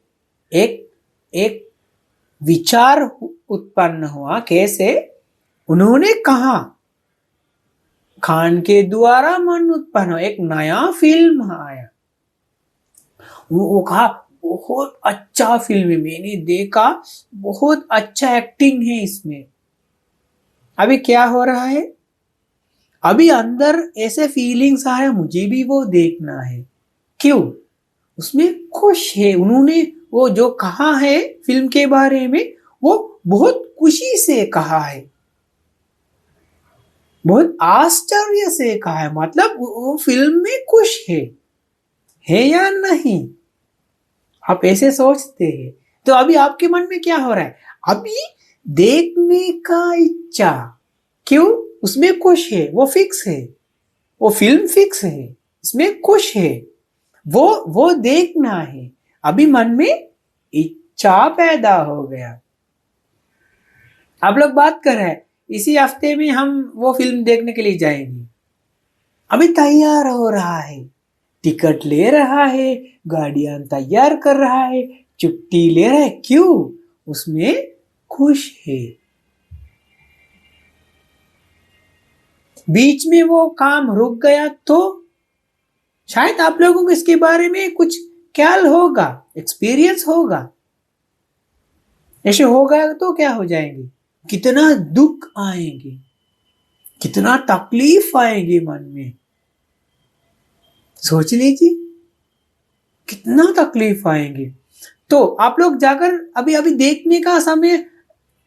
एक विचार उत्पन्न हुआ। कैसे? उन्होंने कहा, खान के द्वारा मन उत्पन्न हो, एक नया फिल्म आया, वो कहा बहुत अच्छा फिल्म है, मैंने देखा, बहुत अच्छा एक्टिंग है इसमें। अभी क्या हो रहा है? अभी अंदर ऐसे फीलिंग्स आ रहे हैं, मुझे भी वो देखना है। क्यों? उसमें खुश है, उन्होंने वो जो कहा है फिल्म के बारे में, वो बहुत खुशी से कहा है, बहुत आश्चर्य से कहा है। मतलब वो फिल्म में खुश है या नहीं? आप ऐसे सोचते हैं। तो अभी आपके मन में क्या हो रहा है? अभी देखने का इच्छा। क्यों? उसमें खुश है, वो फिक्स है, वो फिल्म फिक्स है, इसमें खुश है, वो देखना है। अभी मन में इच्छा पैदा हो गया। आप लोग बात कर रहे हैं, इसी हफ्ते में हम वो फिल्म देखने के लिए जाएंगे। अभी तैयार हो रहा है, टिकट ले रहा है, गाड़ियां तैयार कर रहा है, छुट्टी ले रहा है। क्यों? उसमें खुश है। बीच में वो काम रुक गया तो शायद आप लोगों को इसके बारे में कुछ ख्याल होगा, एक्सपीरियंस होगा। ऐसे होगा तो क्या हो जाएंगे, कितना दुख आएंगे, कितना तकलीफ आएगी मन में। सोच लीजिए कितना तकलीफ आएंगे। तो आप लोग जाकर अभी अभी देखने का समय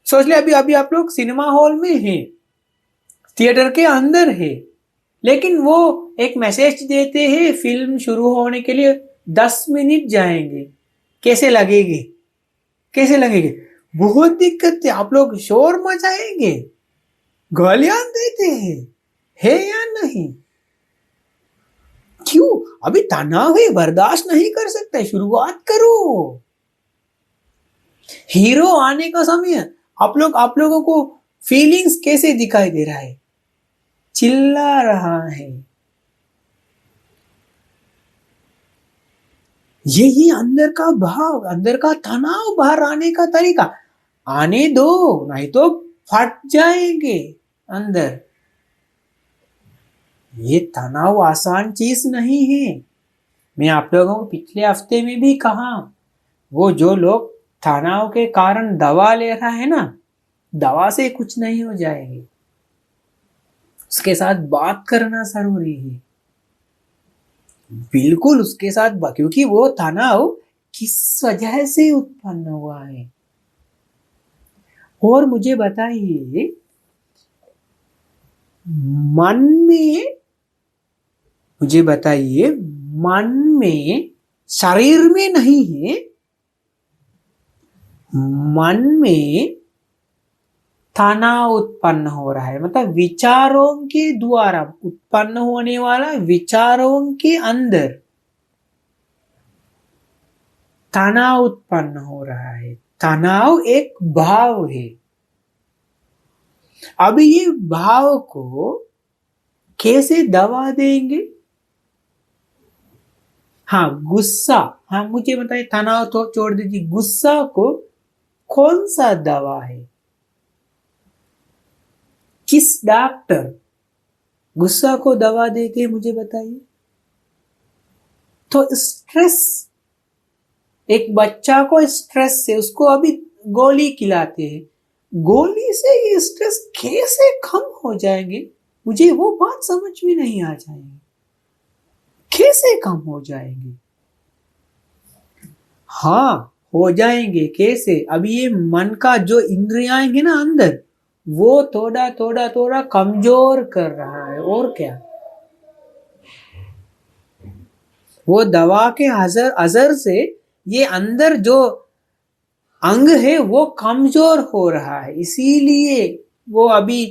सोच ले, अभी अभी आप लोग सिनेमा हॉल में हैं, थिएटर के अंदर है, लेकिन वो एक मैसेज देते हैं फिल्म शुरू होने के लिए 10 मिनट जाएंगे। कैसे लगेगी, कैसे लगेगी? बहुत दिक्कत है। आप लोग शोर मचाएंगे, गालियां देते हैं, है या नहीं? क्यों? अभी तनाव है, बर्दाश्त नहीं कर सकते, शुरुआत करो। हीरो आने का समय आप लोगों को फीलिंग्स कैसे दिखाई दे रहा है? चिल्ला रहा है। यही अंदर का भाव, अंदर का तनाव बाहर आने का तरीका। आने दो, नहीं तो फट जाएंगे अंदर। ये तनाव आसान चीज नहीं है। मैं आप लोगों को पिछले हफ्ते में भी कहा, वो जो लोग तनाव के कारण दवा ले रहा है ना, दवा से कुछ नहीं हो जाएगी। उसके साथ बात करना जरूरी है, बिल्कुल उसके साथ, क्योंकि वो तनाव किस वजह से उत्पन्न हुआ है। और मुझे बताइए, मन में, मुझे बताइए, मन में, शरीर में नहीं है, मन में तनाव उत्पन्न हो रहा है। मतलब विचारों के द्वारा उत्पन्न होने वाला, विचारों के अंदर तनाव उत्पन्न हो रहा है। तनाव एक भाव है। अभी ये भाव को कैसे दवा देंगे? हाँ, गुस्सा। हाँ, मुझे बताइए, तनाव तो छोड़ दीजिए, गुस्सा को कौन सा दवा है? किस डॉक्टर गुस्सा को दवा देते हैं, मुझे बताइए। तो स्ट्रेस, एक बच्चा को स्ट्रेस से उसको अभी गोली खिलाते हैं, गोली से ये स्ट्रेस कैसे कम हो जाएंगे? मुझे वो बात समझ में नहीं आ जाएगी, कैसे कम हो जाएंगे? हाँ, हो जाएंगे। कैसे? अभी ये मन का जो इंद्रियां हैं ना अंदर, वो थोड़ा थोड़ा थोड़ा कमजोर कर रहा है। और क्या? वो दवा के असर से ये अंदर जो अंग है वो कमजोर हो रहा है, इसीलिए वो अभी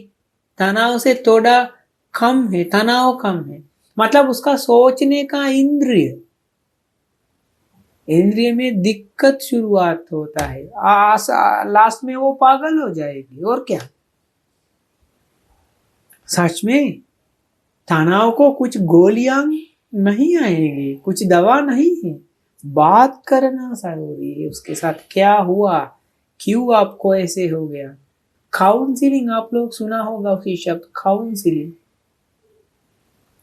तनाव से थोड़ा कम है, तनाव कम है। मतलब उसका सोचने का इंद्रिय में दिक्कत शुरुआत होता है, लास्ट में वो पागल हो जाएगी। और क्या? सच में तनाव को कुछ गोलियां नहीं आएगी, कुछ दवा नहीं है। बात करना जरूरी है उसके साथ, क्या हुआ, क्यों आपको ऐसे हो गया। काउंसलिंग, आप लोग सुना होगा उसी शब्द काउंसलिंग,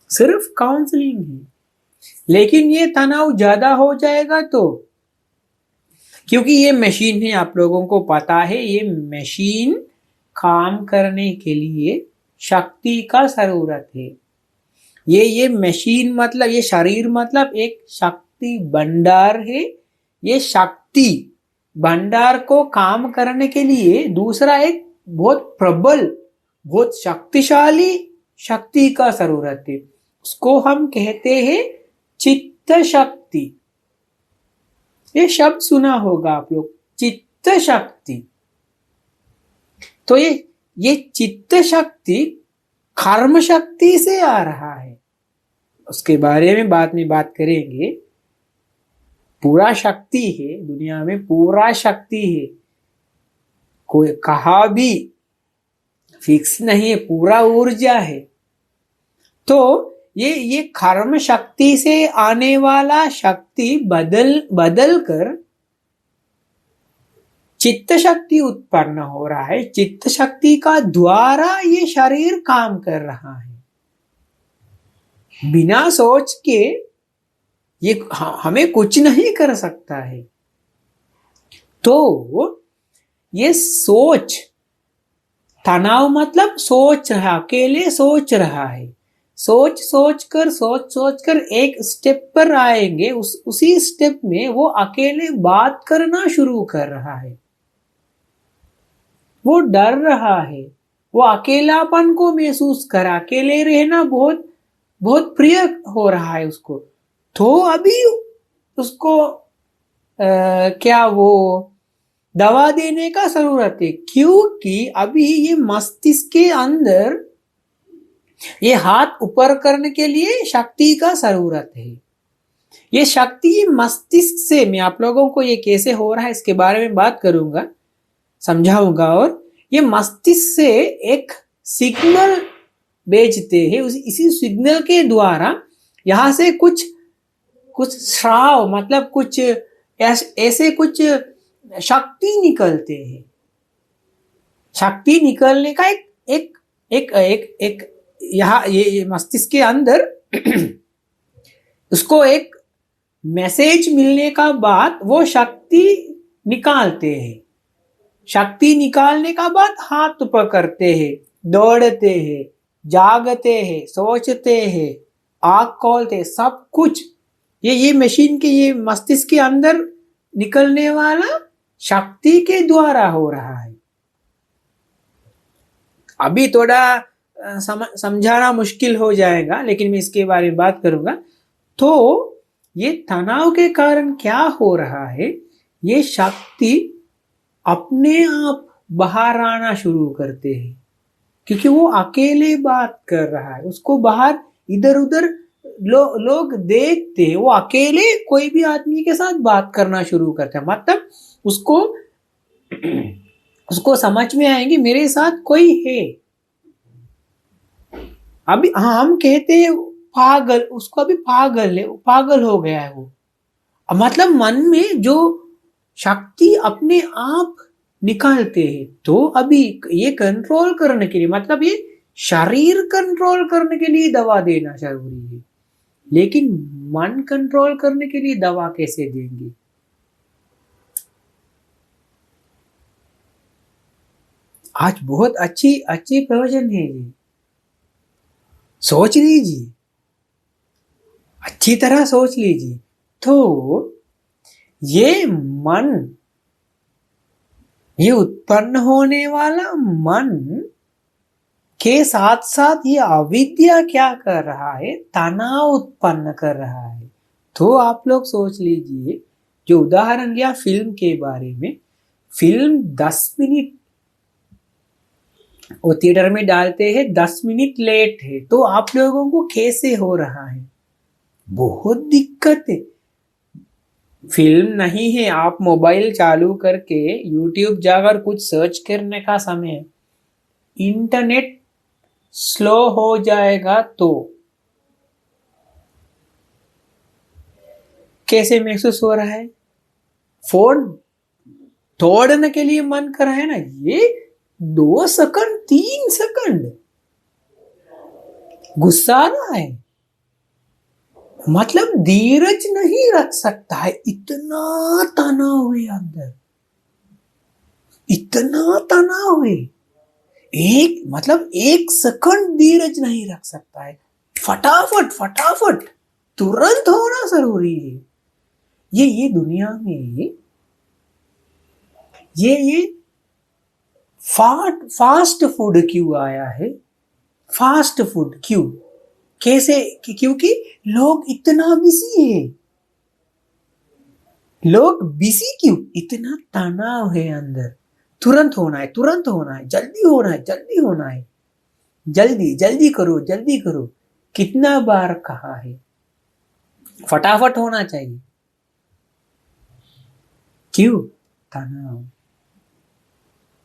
सिर्फ काउंसलिंग है। लेकिन ये तनाव ज्यादा हो जाएगा तो, क्योंकि ये मशीन है, आप लोगों को पता है, ये मशीन काम करने के लिए शक्ति का जरूरत है। ये मशीन मतलब, ये शरीर मतलब एक शक्ति भंडार है। ये शक्ति भंडार को काम करने के लिए दूसरा एक बहुत प्रबल, बहुत शक्तिशाली शक्ति का जरूरत है। उसको हम कहते हैं चित्त शक्ति। ये शब्द सुना होगा आप लोग, चित्त शक्ति। तो ये चित्त शक्ति कर्म शक्ति से आ रहा है। उसके बारे में बाद में बात करेंगे। पूरा शक्ति है दुनिया में, पूरा शक्ति है। कोई कहा भी फिक्स नहीं है, पूरा ऊर्जा है। तो ये कर्म शक्ति से आने वाला शक्ति बदल बदल कर चित्त शक्ति उत्पन्न हो रहा है। चित्त शक्ति का द्वारा ये शरीर काम कर रहा है। बिना सोच के ये हमें कुछ नहीं कर सकता है। तो ये सोच, तनाव मतलब सोच रहा, अकेले सोच रहा है। सोच सोच कर एक स्टेप पर आएंगे, उसी स्टेप में वो अकेले बात करना शुरू कर रहा है। वो डर रहा है, वो अकेलापन को महसूस कर, अकेले रहना बहुत बहुत प्रिय हो रहा है उसको। तो अभी उसको क्या वो दवा देने का जरूरत है, क्योंकि अभी ये मस्तिष्क के अंदर ये हाथ ऊपर करने के लिए शक्ति का जरूरत है। ये शक्ति मस्तिष्क से, मैं आप लोगों को ये कैसे हो रहा है इसके बारे में बात करूंगा, समझाऊंगा। और ये मस्तिष्क से एक सिग्नल भेजते हैं, इसी सिग्नल के द्वारा यहां से कुछ कुछ श्राव मतलब कुछ ऐसे कुछ शक्ति निकलते हैं। शक्ति निकलने का एक एक एक एक एक यहाँ ये मस्तिष्क के अंदर उसको एक मैसेज मिलने का बाद वो शक्ति निकालते हैं। शक्ति निकालने का बाद हाथ पकड़ते हैं, दौड़ते हैं, जागते हैं, सोचते हैं, आँख खोलते, सब कुछ ये मशीन के ये मस्तिष्क के अंदर निकलने वाला शक्ति के द्वारा हो रहा है। अभी थोड़ा समझाना मुश्किल हो जाएगा, लेकिन मैं इसके बारे में बात करूंगा। तो ये तनाव के कारण क्या हो रहा है, ये शक्ति अपने आप बाहर आना शुरू करते हैं, क्योंकि वो अकेले बात कर रहा है। उसको बाहर इधर उधर लोग देखते हैं, वो अकेले कोई भी आदमी के साथ बात करना शुरू करता है। मतलब उसको समझ में आएंगे मेरे साथ कोई है। अभी हम कहते हैं पागल, उसको अभी पागल है, पागल हो गया है वो। मतलब मन में जो शक्ति अपने आप निकालते हैं। तो अभी ये कंट्रोल करने के लिए, मतलब ये शरीर कंट्रोल करने के लिए दवा देना जरूरी है, लेकिन मन कंट्रोल करने के लिए दवा कैसे देंगे? आज बहुत अच्छी प्रयोजन है ये, सोच लीजिए, अच्छी तरह सोच लीजिए। तो ये मन, ये उत्पन्न होने वाला मन के साथ साथ ये अविद्या क्या कर रहा है, तनाव उत्पन्न कर रहा है। तो आप लोग सोच लीजिए, जो उदाहरण लिया फिल्म के बारे में, फिल्म 10 मिनट वो थिएटर में डालते हैं, 10 मिनट लेट है, तो आप लोगों को कैसे हो रहा है? बहुत दिक्कत है। फिल्म नहीं है, आप मोबाइल चालू करके यूट्यूब जाकर कुछ सर्च करने का समय, इंटरनेट स्लो हो जाएगा तो कैसे महसूस हो रहा है? फोन तोड़ने के लिए मन कर रहा है ना। ये 2 सेकंड 3 सेकंड गुस्सा आ रहा है, मतलब धीरज नहीं रख सकता है, इतना तनाव है अंदर, इतना तनाव है। मतलब 1 सेकंड धीरज नहीं रख सकता है। फटाफट तुरंत होना जरूरी है। ये दुनिया में ये फास्ट फूड क्यों आया है? फास्ट फूड क्यों, कैसे? क्योंकि लोग इतना बिजी है। लोग बिजी क्यों? इतना तनाव है अंदर, तुरंत होना है, तुरंत होना है, जल्दी होना है, जल्दी होना है, जल्दी जल्दी करो, जल्दी करो। कितना बार कहा है, फटाफट होना चाहिए। क्यों? तनाव।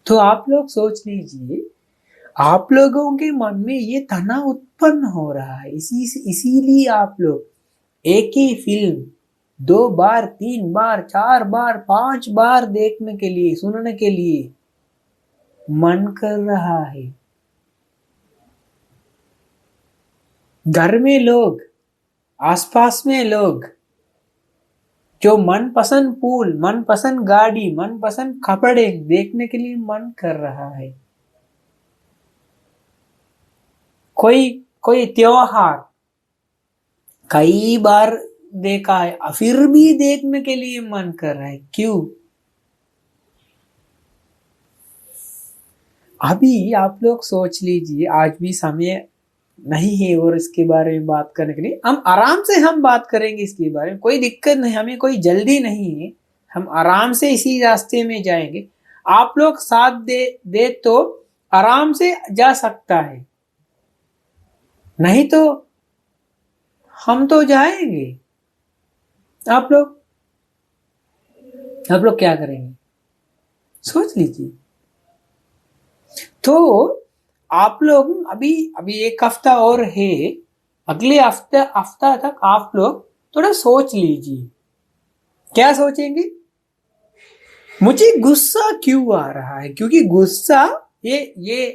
तो आप लोग सोच लीजिए, आप लोगों के मन में ये तनाव उत्पन्न हो रहा है, इसीलिए आप लोग एक ही फिल्म 2 बार, 3 बार, 4 बार, 5 बार देखने के लिए, सुनने के लिए मन कर रहा है। घर में लोग, आसपास में लोग जो मनपसंद फूल, मनपसंद गाड़ी, मनपसंद कपड़े देखने के लिए मन कर रहा है। कोई त्योहार कई बार देखा है, फिर भी देखने के लिए मन कर रहा है। क्यों? अभी आप लोग सोच लीजिए, आज भी समय नहीं है और इसके बारे में बात करने के लिए, हम आराम से हम बात करेंगे इसके बारे में, कोई दिक्कत नहीं, हमें कोई जल्दी नहीं है, हम आराम से इसी रास्ते में जाएंगे। आप लोग साथ दे तो आराम से जा सकता है, नहीं तो हम तो जाएंगे। आप लोग क्या करेंगे? सोच लीजिए। तो आप लोग अभी एक हफ्ता और है, अगले हफ्ता तक आप लोग थोड़ा सोच लीजिए। क्या सोचेंगे? मुझे गुस्सा क्यों आ रहा है? क्योंकि गुस्सा ये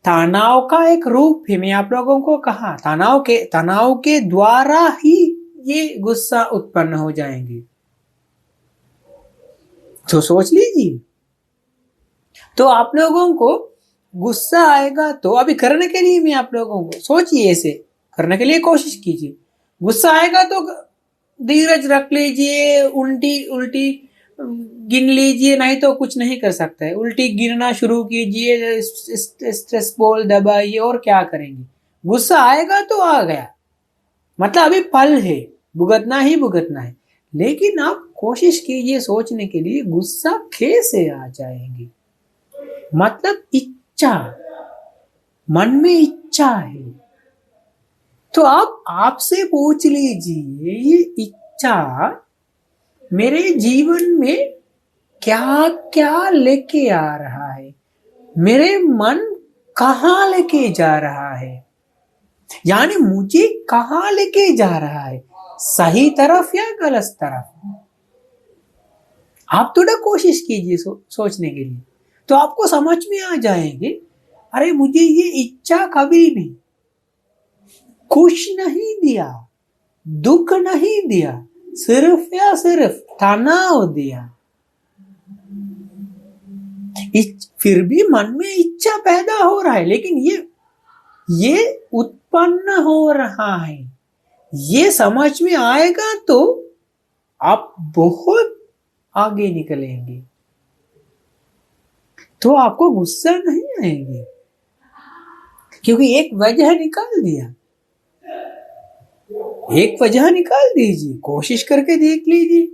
तनाव का एक रूप है। मैं आप लोगों को कहा, तनाव के द्वारा ही ये गुस्सा उत्पन्न हो जाएंगे। तो सोच लीजिए। तो आप लोगों को गुस्सा आएगा तो अभी करने के लिए मैं आप लोगों को सोचिए, ऐसे करने के लिए कोशिश कीजिए। गुस्सा आएगा तो धीरज रख लीजिए, उल्टी गिन लीजिए, नहीं तो कुछ नहीं कर सकता है। उल्टी गिनना शुरू कीजिए, स्ट्रेस बॉल दबाइए, और क्या करेंगे? गुस्सा आएगा तो आ गया, मतलब अभी पल है, भुगतना ही भुगतना है। लेकिन आप कोशिश कीजिए सोचने के लिए, गुस्सा कैसे आ जाएंगे? मतलब इच्छा, मन में इच्छा है, तो आप आपसे पूछ लीजिए, ये इच्छा मेरे जीवन में क्या क्या लेके आ रहा है? मेरे मन कहाँ लेके जा रहा है? यानी मुझे कहाँ लेके जा रहा है, सही तरफ या गलत तरफ? आप थोड़ा कोशिश कीजिए सोचने के लिए, तो आपको समझ में आ जाएंगे, अरे मुझे ये इच्छा कभी भी खुश नहीं दिया, दुख नहीं दिया, सिर्फ या सिर्फ तनाव दिया। फिर भी मन में इच्छा पैदा हो रहा है, लेकिन ये उत्पन्न हो रहा है, ये समझ में आएगा तो आप बहुत आगे निकलेंगे। तो आपको गुस्सा नहीं आएंगे, क्योंकि एक वजह निकाल दिया। एक वजह निकाल दीजिए, कोशिश करके देख लीजिए।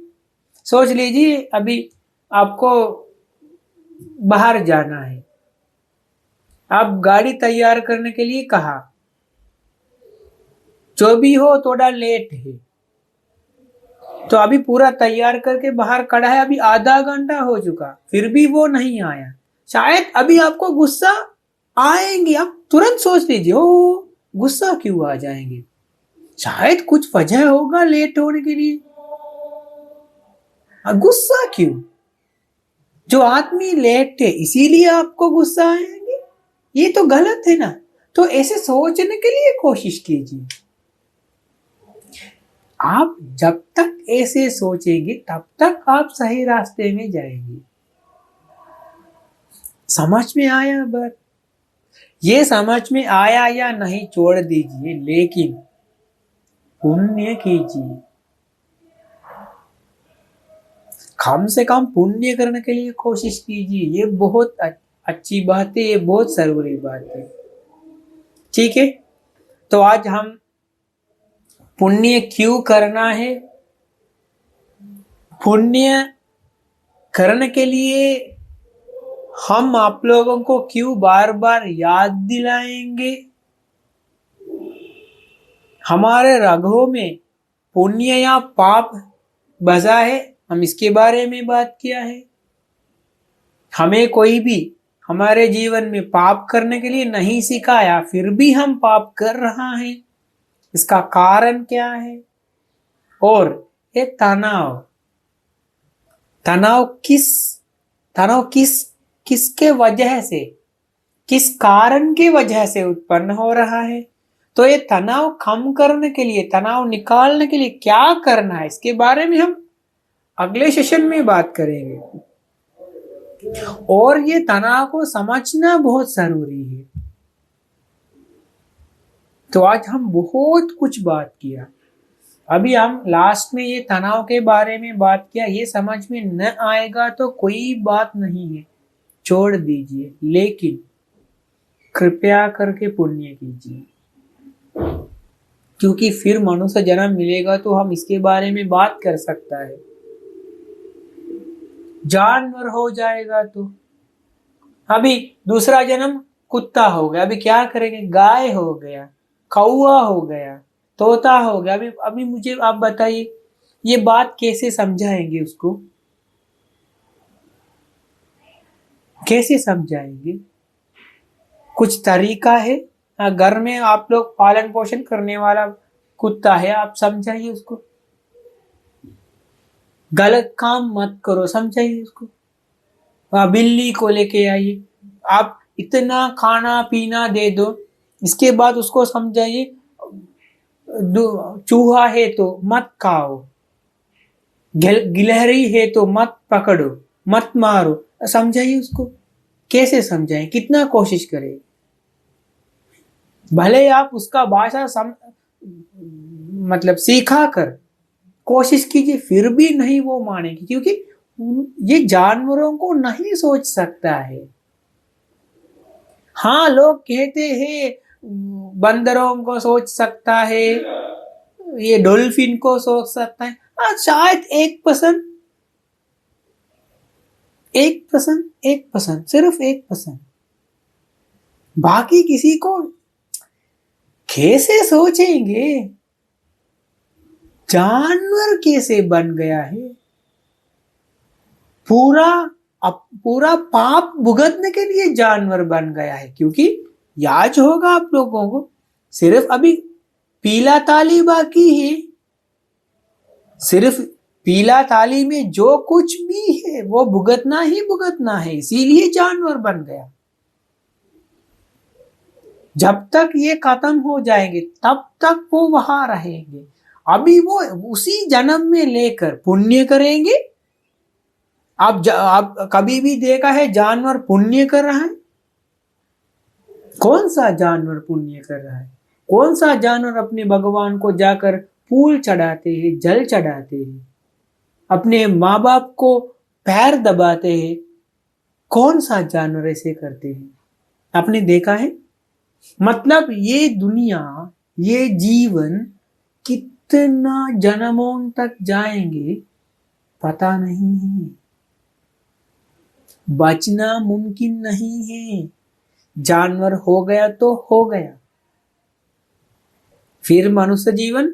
सोच लीजिए अभी आपको बाहर जाना है, आप गाड़ी तैयार करने के लिए कहा, जो भी हो थोड़ा लेट है, तो अभी पूरा तैयार करके बाहर खड़ा है, अभी आधा घंटा हो चुका, फिर भी वो नहीं आया। शायद अभी आपको गुस्सा आएंगे, आप तुरंत सोच लीजिए, ओ गुस्सा क्यों आ जाएंगे? शायद कुछ वजह होगा लेट होने के लिए। गुस्सा क्यों? जो आदमी लेट है इसीलिए आपको गुस्सा आएंगे? ये तो गलत है ना। तो ऐसे सोचने के लिए कोशिश कीजिए। आप जब तक ऐसे सोचेंगे तब तक आप सही रास्ते में जाएंगे। समझ में आया बात? ये समझ में आया या नहीं छोड़ दीजिए, लेकिन पुण्य कीजिए। कम से कम पुण्य करने के लिए कोशिश कीजिए। ये बहुत अच्छी बात है, ये बहुत जरूरी बात है। ठीक है, तो आज हम पुण्य क्यों करना है, पुण्य करने के लिए हम आप लोगों को क्यों बार बार याद दिलाएंगे, हमारे रगों में पुण्य या पाप बसा है, हम इसके बारे में बात किया है। हमें कोई भी हमारे जीवन में पाप करने के लिए नहीं सिखाया, फिर भी हम पाप कर रहा है, इसका कारण क्या है? और ये तनाव तनाव किस तनाव किसके वजह से, किस कारण की वजह से उत्पन्न हो रहा है? तो ये तनाव कम करने के लिए, तनाव निकालने के लिए क्या करना है, इसके बारे में हम अगले सेशन में बात करेंगे। और ये तनाव को समझना बहुत जरूरी है। तो आज हम बहुत कुछ बात किया, अभी हम लास्ट में ये तनाव के बारे में बात किया। ये समझ में न आएगा तो कोई बात नहीं है, छोड़ दीजिए, लेकिन कृपया करके पुण्य कीजिए, क्योंकि फिर मनुष्य जन्म मिलेगा तो हम इसके बारे में बात कर सकता है। जानवर हो जाएगा तो अभी दूसरा जन्म कुत्ता हो गया, अभी क्या करेंगे? गाय हो गया, कौवा हो गया, तोता हो गया। अभी मुझे आप बताइए, ये बात कैसे समझाएंगे उसको? कैसे समझाएंगे? कुछ तरीका है? घर में आप लोग पालन पोषण करने वाला कुत्ता है, आप समझाइए उसको, गलत काम मत करो, समझाइए उसको। बिल्ली को लेके आइए, आप इतना खाना पीना दे दो, इसके बाद उसको समझाइए चूहा है तो मत खाओ, गिलहरी है तो मत पकड़ो, मत मारो, समझाइए उसको। कैसे समझाएं? कितना कोशिश करें? भले आप उसका भाषा मतलब सीखा कर कोशिश कीजिए, फिर भी नहीं वो मानेगी, क्योंकि ये जानवरों को नहीं सोच सकता है। हाँ, लोग कहते हैं बंदरों को सोच सकता है, ये डॉल्फिन को सोच सकता है। हाँ, शायद 1%, 1%, सिर्फ 1%। बाकी किसी को कैसे सोचेंगे? जानवर कैसे बन गया है? पूरा पाप भुगतने के लिए जानवर बन गया है, क्योंकि याद होगा आप लोगों को, सिर्फ अभी पीला ताली बाकी है। सिर्फ पीला ताली में जो कुछ भी है वो भुगतना ही भुगतना है, इसीलिए जानवर बन गया। जब तक ये खत्म हो जाएंगे तब तक वो वहां रहेंगे। अभी वो उसी जन्म में लेकर पुण्य करेंगे। आप कभी भी देखा है जानवर पुण्य कर रहा है? कौन सा जानवर पुण्य कर रहा है? कौन सा जानवर अपने भगवान को जाकर फूल चढ़ाते हैं, जल चढ़ाते हैं, अपने माँ बाप को पैर दबाते हैं? कौन सा जानवर ऐसे करते हैं? आपने देखा है? मतलब ये दुनिया, ये जीवन कितना जन्मों तक जाएंगे पता नहीं है, बचना मुमकिन नहीं है। जानवर हो गया तो हो गया, फिर मनुष्य जीवन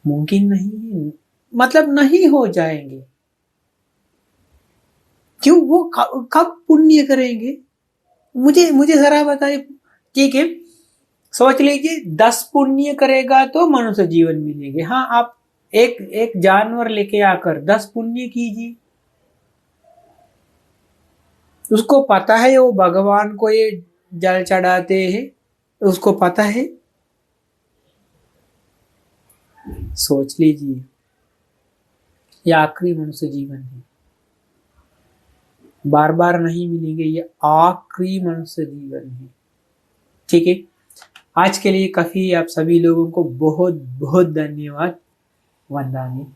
मुमकिन नहीं है, मतलब नहीं हो जाएंगे। क्यों? वो कब पुण्य करेंगे? मुझे जरा बताइए। ठीक है, सोच लीजिए 10 पुण्य करेगा तो मनुष्य जीवन मिलेंगे। हाँ, आप एक जानवर लेके आकर 10 पुण्य कीजिए। उसको पता है वो भगवान को ये जल चढ़ाते हैं, उसको पता है। सोच लीजिए, ये आखिरी मनुष्य जीवन है, बार बार नहीं मिलेंगे, ये आखिरी मनुष्य जीवन है। ठीक है, आज के लिए काफी। आप सभी लोगों को बहुत बहुत धन्यवाद। वंदना।